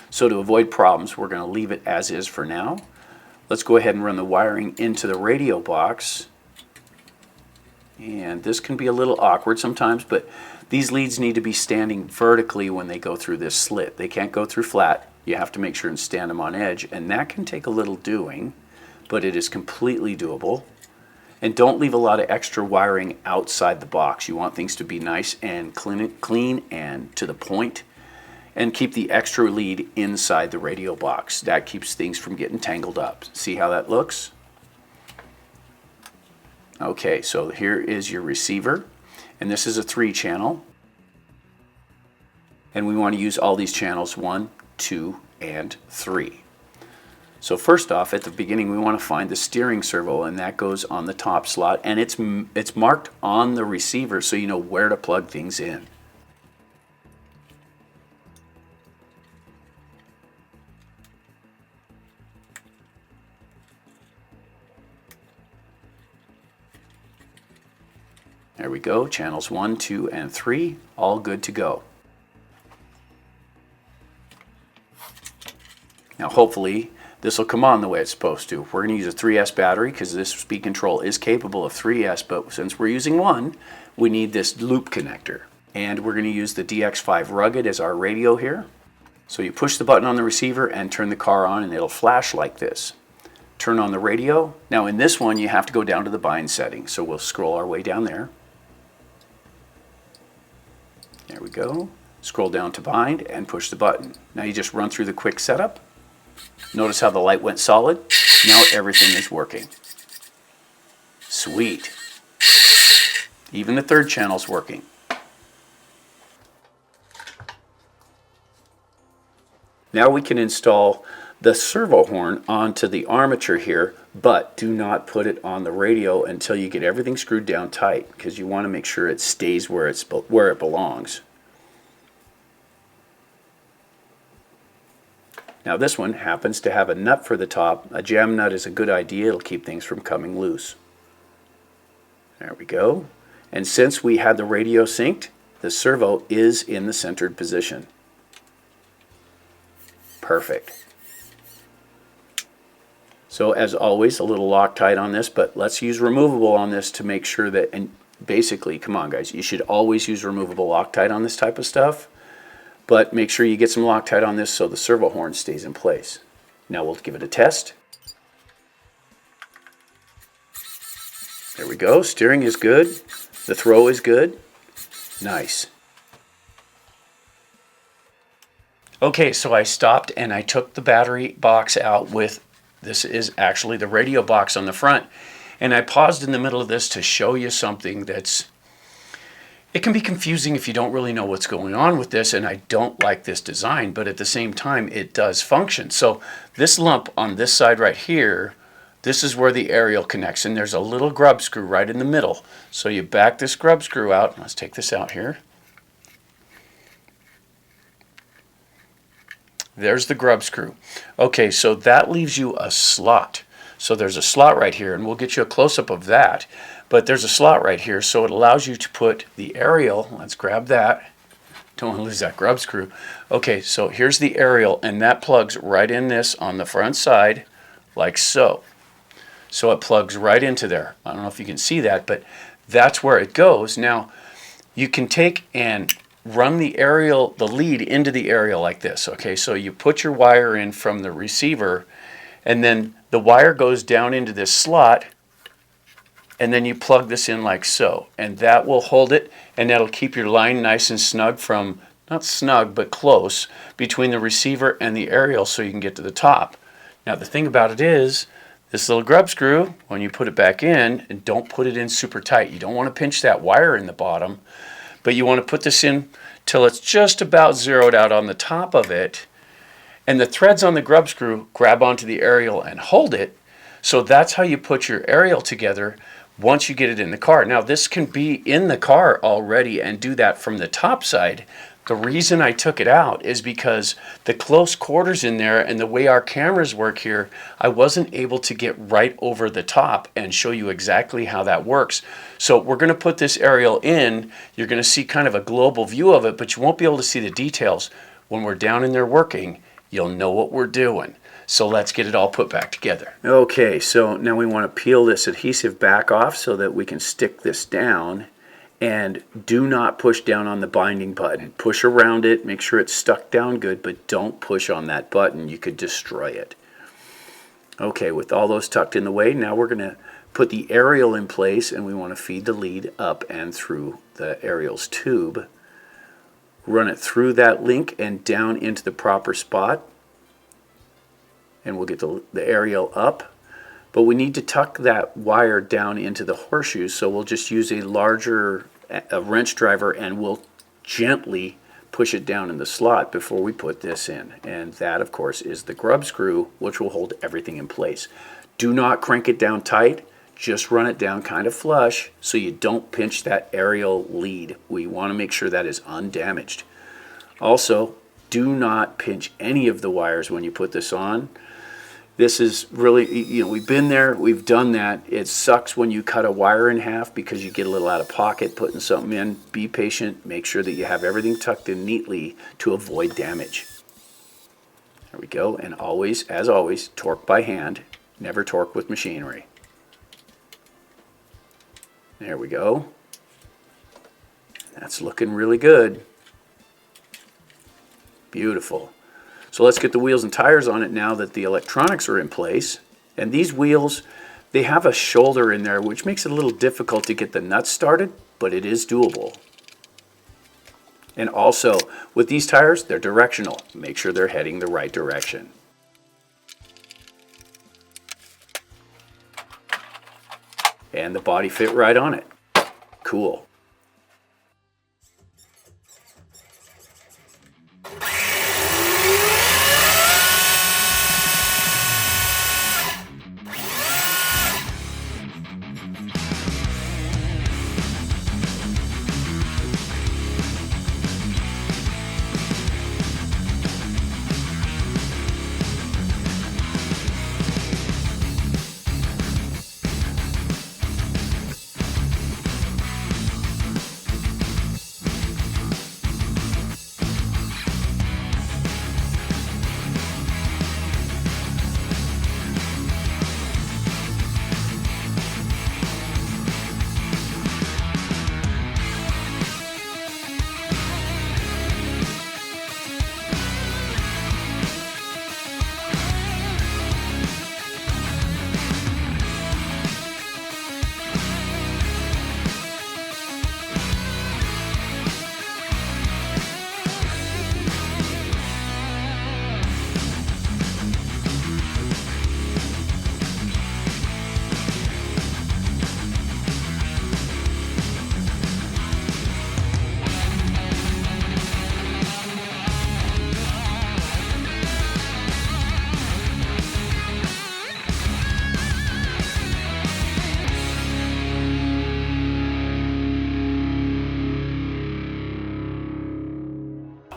So to avoid problems, we're going to leave it as is for now. Let's go ahead and run the wiring into the radio box. And this can be a little awkward sometimes, but these leads need to be standing vertically when they go through this slit. They can't go through flat. You have to make sure and stand them on edge, and that can take a little doing, but it is completely doable. And don't leave a lot of extra wiring outside the box. You want things to be nice and clean and to the point, and keep the extra lead inside the radio box. That keeps things from getting tangled up. See how that looks? Okay, so here is your receiver, and this is a 3-channel, and we want to use all these channels 1, 2, and 3. So first off, at the beginning, we want to find the steering servo, and that goes on the top slot, and it's marked on the receiver so you know where to plug things in. There we go, channels 1, 2, and 3, all good to go. Now hopefully this will come on the way it's supposed to. We're going to use a 3S battery because this speed control is capable of 3S, but since we're using 1, we need this loop connector. And we're going to use the DX5 Rugged as our radio here. So you push the button on the receiver and turn the car on, and it'll flash like this. Turn on the radio. Now in this one you have to go down to the bind setting, so we'll scroll our way down there. There we go. Scroll down to bind and push the button. Now you just run through the quick setup. Notice how the light went solid. Now everything is working. Sweet. Even the third channel's working. Now we can install the servo horn onto the armature here, but do not put it on the radio until you get everything screwed down tight, because you want to make sure it stays where it belongs. Now this one happens to have a nut for the top. A jam nut is a good idea. It'll keep things from coming loose. There we go. And since we had the radio synced, the servo is in the centered position. Perfect. So as always, a little Loctite on this, but let's use removable on this to make sure that, and basically, come on guys, you should always use removable Loctite on this type of stuff. But make sure you get some Loctite on this so the servo horn stays in place. Now we'll give it a test. There we go. Steering is good. The throw is good. Nice. Okay, so I stopped and I took the battery box out with, this is actually the radio box on the front. And I paused in the middle of this to show you something that's, it can be confusing if you don't really know what's going on with this, and I don't like this design, but at the same time it does function. So this lump on this side right here, this is where the aerial connects, and there's a little grub screw right in the middle. So you back this grub screw out. Let's take this out here. There's the grub screw. Okay, so that leaves you a slot. So there's a slot right here, and we'll get you a close-up of that. But there's a slot right here, so it allows you to put the aerial. Let's grab that. Don't want to lose that grub screw. Okay, so here's the aerial, and that plugs right in this on the front side, like so. So it plugs right into there. I don't know if you can see that, but that's where it goes. Now, you can take and run the aerial, the lead into the aerial like this. Okay, so you put your wire in from the receiver, and then the wire goes down into this slot, and then you plug this in like so, and that will hold it, and that'll keep your line nice and snug from, not snug, but close, between the receiver and the aerial so you can get to the top. Now the thing about it is, this little grub screw, when you put it back in, and don't put it in super tight. You don't want to pinch that wire in the bottom, but you want to put this in till it's just about zeroed out on the top of it, and the threads on the grub screw grab onto the aerial and hold it. So that's how you put your aerial together once you get it in the car. Now this can be in the car already and do that from the top side. The reason I took it out is because the close quarters in there and the way our cameras work here, I wasn't able to get right over the top and show you exactly how that works. So we're going to put this aerial in. You're going to see kind of a global view of it, but you won't be able to see the details. When we're down in there working, you'll know what we're doing. So let's get it all put back together. Okay, so now we want to peel this adhesive back off so that we can stick this down. And do not push down on the binding button. Push around it, make sure it's stuck down good, but don't push on that button. You could destroy it. Okay, with all those tucked in the way, now we're going to put the aerial in place, and we want to feed the lead up and through the aerial's tube. Run it through that link and down into the proper spot. And we'll get the aerial up. But we need to tuck that wire down into the horseshoe, so we'll just use a larger wrench driver and we'll gently push it down in the slot before we put this in. And that, of course, is the grub screw, which will hold everything in place. Do not crank it down tight. Just run it down kind of flush so you don't pinch that aerial lead. We want to make sure that is undamaged. Also, do not pinch any of the wires when you put this on. This is really, we've been there, we've done that. It sucks when you cut a wire in half because you get a little out of pocket putting something in. Be patient, make sure that you have everything tucked in neatly to avoid damage. There we go, and always, as always, torque by hand, never torque with machinery. There we go. That's looking really good. Beautiful. So let's get the wheels and tires on it now that the electronics are in place. And these wheels, they have a shoulder in there, which makes it a little difficult to get the nuts started, but it is doable. And also, with these tires, they're directional. Make sure they're heading the right direction. And the body fit right on it. Cool.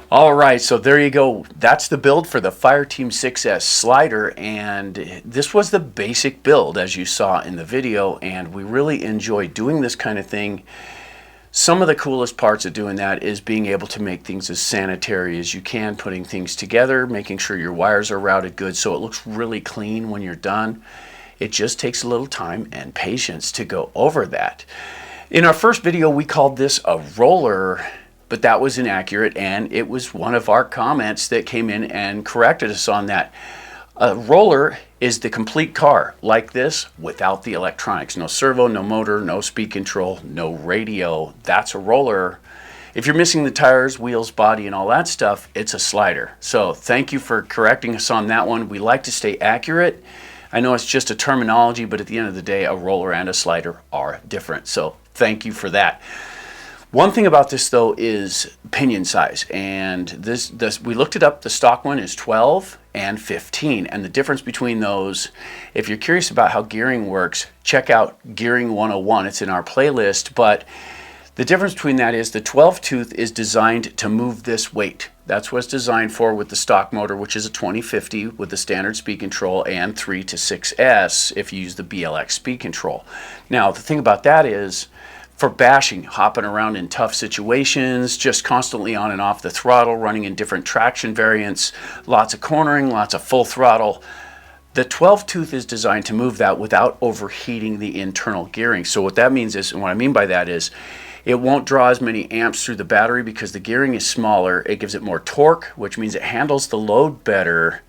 All right, so there you go. That's the build for the Fireteam 6S Slider, and this was the basic build as you saw in the video, and we really enjoy doing this kind of thing. Some of the coolest parts of doing that is being able to make things as sanitary as you can, putting things together, making sure your wires are routed good so it looks really clean when you're done. It just takes a little time and patience to go over that. In our first video, we called this a roller, but that was inaccurate, and it was one of our comments that came in and corrected us on that. A roller is the complete car, like this, without the electronics. No servo, no motor, no speed control, no radio. That's a roller. If you're missing the tires, wheels, body, and all that stuff, it's a slider. So thank you for correcting us on that one. We like to stay accurate. I know it's just a terminology, but at the end of the day, a roller and a slider are different. So thank you for that. One thing about this though is pinion size, and this we looked it up. The stock one is 12 and 15, and the difference between those, if you're curious about how gearing works, check out Gearing 101. It's in our playlist, but the difference between that is the 12 tooth is designed to move this weight. That's what it's designed for with the stock motor, which is a 2050 with the standard speed control, and 3 to 6S if you use the BLX speed control. Now the thing about that is, for bashing, hopping around in tough situations, just constantly on and off the throttle, running in different traction variants, lots of cornering, lots of full throttle. The 12 tooth is designed to move that without overheating the internal gearing. So what that means is, and what I mean by that is, it won't draw as many amps through the battery because the gearing is smaller. It gives it more torque, which means it handles the load better.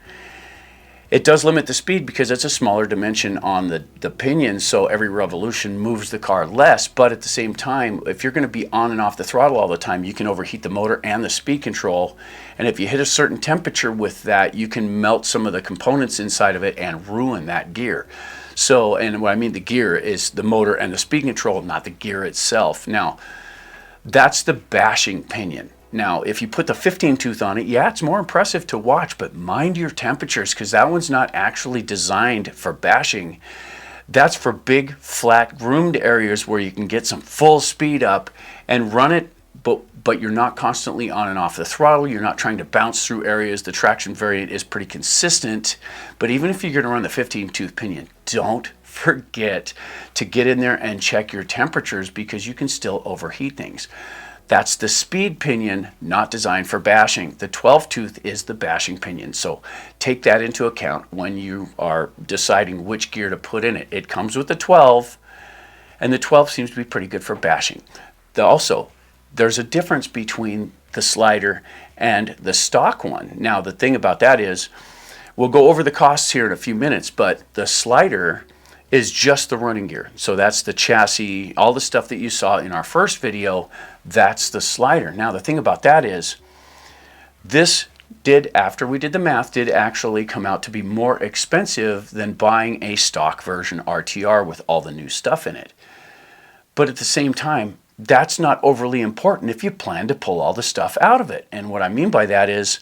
It does limit the speed because it's a smaller dimension on the pinion, so every revolution moves the car less, but at the same time, if you're going to be on and off the throttle all the time, you can overheat the motor and the speed control, and if you hit a certain temperature with that, you can melt some of the components inside of it and ruin that gear. So, and what I mean the gear is the motor and the speed control, not the gear itself. Now, that's the bashing pinion. Now, if you put the 15 tooth on it, yeah, it's more impressive to watch, but mind your temperatures because that one's not actually designed for bashing. That's for big, flat, groomed areas where you can get some full speed up and run it, but you're not constantly on and off the throttle. You're not trying to bounce through areas. The traction variant is pretty consistent, but even if you're going to run the 15 tooth pinion, don't forget to get in there and check your temperatures because you can still overheat things. That's the speed pinion, not designed for bashing. The 12 tooth is the bashing pinion. So take that into account when you are deciding which gear to put in it. It comes with the 12, and the 12 seems to be pretty good for bashing. Also, there's a difference between the slider and the stock one. Now, the thing about that is, we'll go over the costs here in a few minutes, but the slider is just the running gear. So that's the chassis, all the stuff that you saw in our first video, that's the slider. Now the thing about that is, this did, after we did the math, did actually come out to be more expensive than buying a stock version RTR with all the new stuff in it. But at the same time, that's not overly important if you plan to pull all the stuff out of it. And what I mean by that is,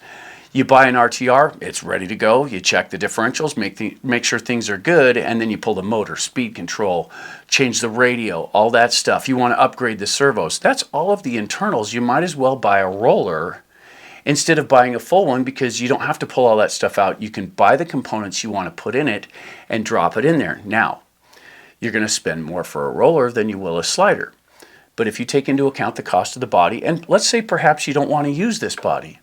you buy an RTR, it's ready to go. You check the differentials, make sure things are good, and then you pull the motor, speed control, change the radio, all that stuff. You want to upgrade the servos. That's all of the internals. You might as well buy a roller instead of buying a full one, because you don't have to pull all that stuff out. You can buy the components you want to put in it and drop it in there. Now, you're going to spend more for a roller than you will a slider. But if you take into account the cost of the body, and let's say perhaps you don't want to use this body.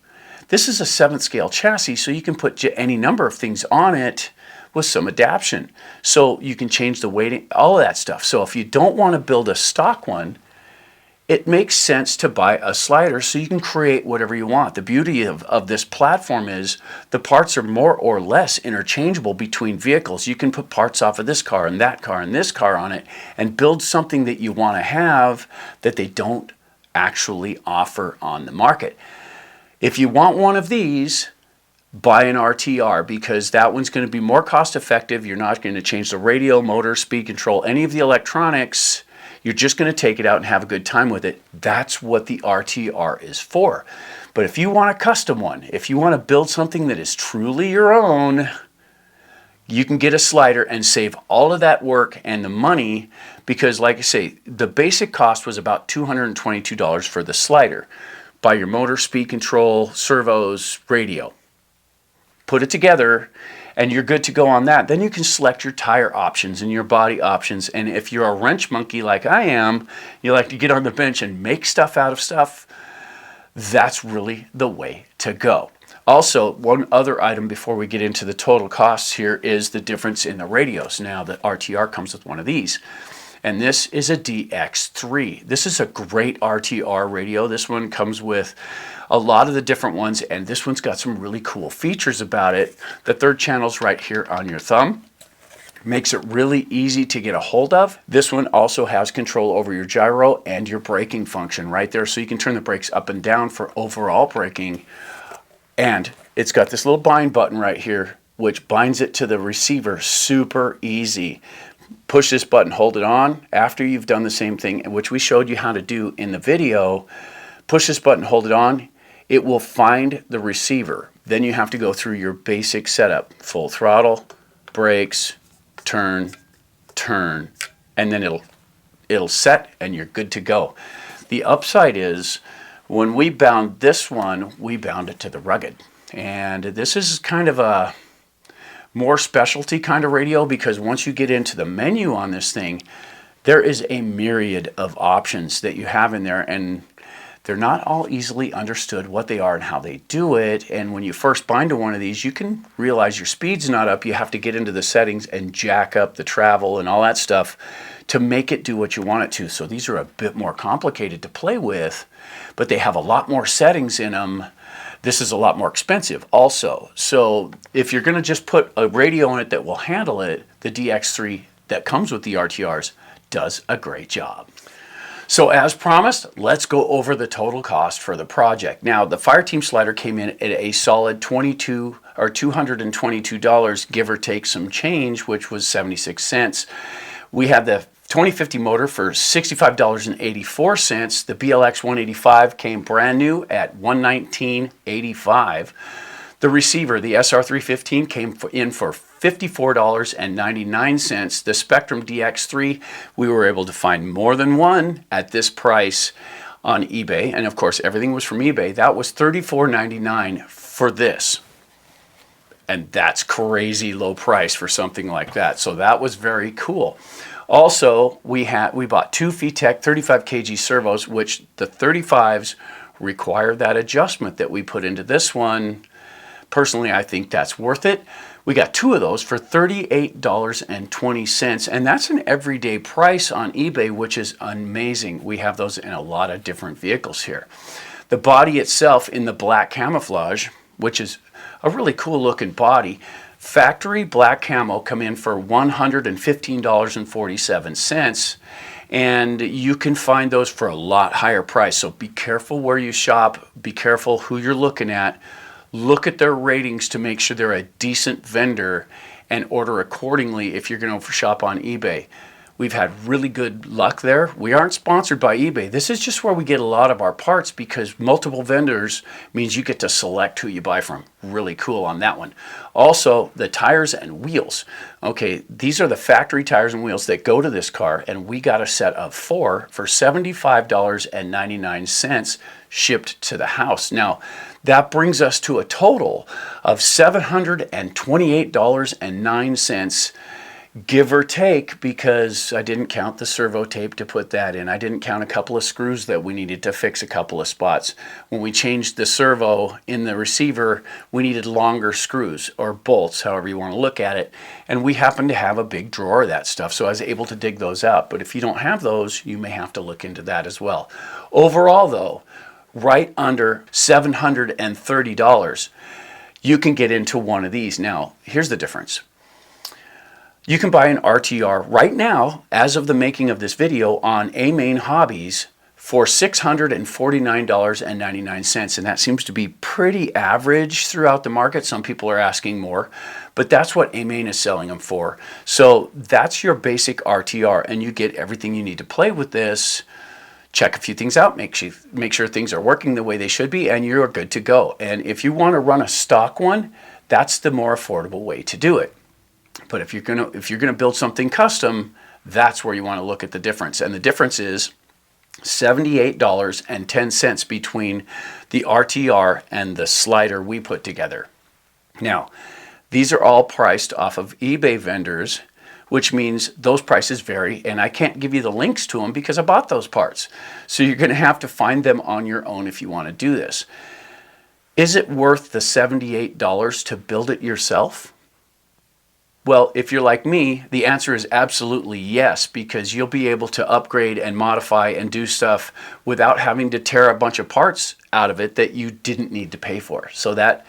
This is a 7th scale chassis, so you can put any number of things on it with some adaptation. So you can change the weighting, all of that stuff. So if you don't want to build a stock one, it makes sense to buy a slider so you can create whatever you want. The beauty of this platform is the parts are more or less interchangeable between vehicles. You can put parts off of this car and that car and this car on it and build something that you want to have that they don't actually offer on the market. If you want one of these, buy an RTR, because that one's going to be more cost effective. You're not going to change the radio, motor, speed control, any of the electronics. You're just going to take it out and have a good time with it. That's what the RTR is for. But if you want a custom one, if you want to build something that is truly your own, you can get a slider and save all of that work and the money, because like I say, the basic cost was about $222 for the slider. Buy your motor, speed control, servos, radio. Put it together and you're good to go on that. Then you can select your tire options and your body options. And if you're a wrench monkey like I am, you like to get on the bench and make stuff out of stuff, that's really the way to go. Also, one other item before we get into the total costs here is the difference in the radios. Now, the RTR comes with one of these. And this is a DX3. This is a great RTR radio. This one comes with a lot of the different ones, and this one's got some really cool features about it. The 3rd channel's right here on your thumb. Makes it really easy to get a hold of. This one also has control over your gyro and your braking function right there, so you can turn the brakes up and down for overall braking. And it's got this little bind button right here, which binds it to the receiver super easy. Push this button, hold it on. After you've done the same thing, which we showed you how to do in the video, push this button, hold it on. It will find the receiver. Then you have to go through your basic setup. Full throttle, brakes, turn, turn, and then it'll set and you're good to go. The upside is, when we bound this one, we bound it to the rugged. And this is kind of a more specialty kind of radio, because once you get into the menu on this thing, there is a myriad of options that you have in there, and they're not all easily understood what they are and how they do it. And when you first bind to one of these, you can realize your speed's not up. You have to get into the settings and jack up the travel and all that stuff to make it do what you want it to. So these are a bit more complicated to play with, but they have a lot more settings in them. This is a lot more expensive also. So if you're going to just put a radio in it that will handle it, the DX3 that comes with the RTRs does a great job. So as promised, let's go over the total cost for the project. Now, the Fireteam Slider came in at a solid $222, give or take some change, which was 76 cents. We had the 2050 motor for $65.84. The BLX 185 came brand new at $119.85. The receiver, the SR315, came in for $54.99. The Spectrum DX3, we were able to find more than one at this price on eBay. And of course, everything was from eBay. That was $34.99 for this. And that's crazy low price for something like that. So that was very cool. Also, we bought 2 VTech 35 kg servos, which the 35s require that adjustment that we put into this one. Personally, I think that's worth it. We got 2 of those for $38.20, and that's an everyday price on eBay, which is amazing. We have those in a lot of different vehicles here. The body itself in the black camouflage, which is a really cool looking body, Factory black camo come in for $115.47, and you can find those for a lot higher price. So be careful where you shop, be careful who you're looking at. Look at their ratings to make sure they're a decent vendor and order accordingly if you're going to shop on eBay. We've had really good luck there. We aren't sponsored by eBay. This is just where we get a lot of our parts because multiple vendors means you get to select who you buy from. Really cool on that one. Also, the tires and wheels. Okay, these are the factory tires and wheels that go to this car, and we got a set of 4 for $75.99 shipped to the house. Now, that brings us to a total of $728.09, give or take, because I didn't count the servo tape to put that in. I didn't count a couple of screws that we needed to fix a couple of spots. When we changed the servo in the receiver, we needed longer screws or bolts, however you want to look at it. And we happened to have a big drawer of that stuff, so I was able to dig those out. But if you don't have those, you may have to look into that as well. Overall, though, right under $730, you can get into one of these. Now, here's the difference. You can buy an RTR right now, as of the making of this video, on A-Main Hobbies for $649.99, and that seems to be pretty average throughout the market. Some people are asking more, but that's what A-Main is selling them for. So that's your basic RTR, and you get everything you need to play with this. Check a few things out, make sure things are working the way they should be, and you're good to go. And if you want to run a stock one, that's the more affordable way to do it. But if you're gonna build something custom, that's where you want to look at the difference. And the difference is $78.10 between the RTR and the slider we put together. Now, these are all priced off of eBay vendors, which means those prices vary, and I can't give you the links to them because I bought those parts. So you're going to have to find them on your own if you want to do this. Is it worth the $78 to build it yourself? Well, if you're like me, the answer is absolutely yes, because you'll be able to upgrade and modify and do stuff without having to tear a bunch of parts out of it that you didn't need to pay for. So that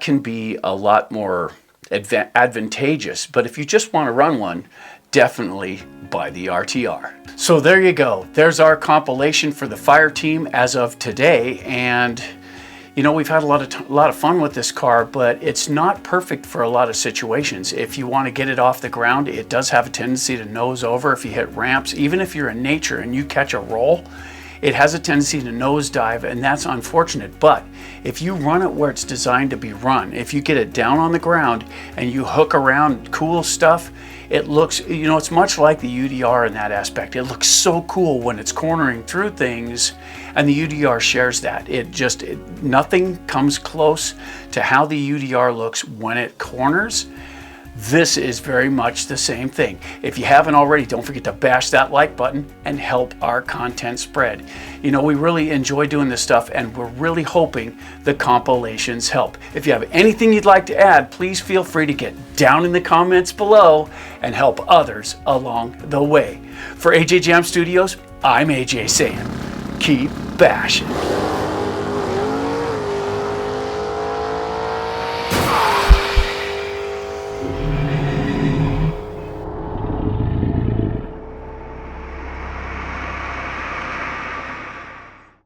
can be a lot more advantageous. But if you just want to run one, definitely buy the RTR. So there you go. There's our compilation for the Fireteam as of today. And you know, we've had a lot of fun with this car, but it's not perfect for a lot of situations. If you want to get it off the ground, it does have a tendency to nose over if you hit ramps. Even if you're in nature and you catch a roll, it has a tendency to nosedive, and that's unfortunate. But if you run it where it's designed to be run, if you get it down on the ground and you hook around cool stuff, it looks, you know, it's much like the UDR in that aspect. It looks so cool when it's cornering through things, and the UDR shares that. Nothing comes close to how the UDR looks when it corners. This is very much the same thing. If you haven't already, don't forget to bash that like button and help our content spread. You know, we really enjoy doing this stuff, and we're really hoping the compilations help. If you have anything you'd like to add, please feel free to get down in the comments below and help others along the way. For AJ Jam Studios, I'm AJ saying, keep bashing.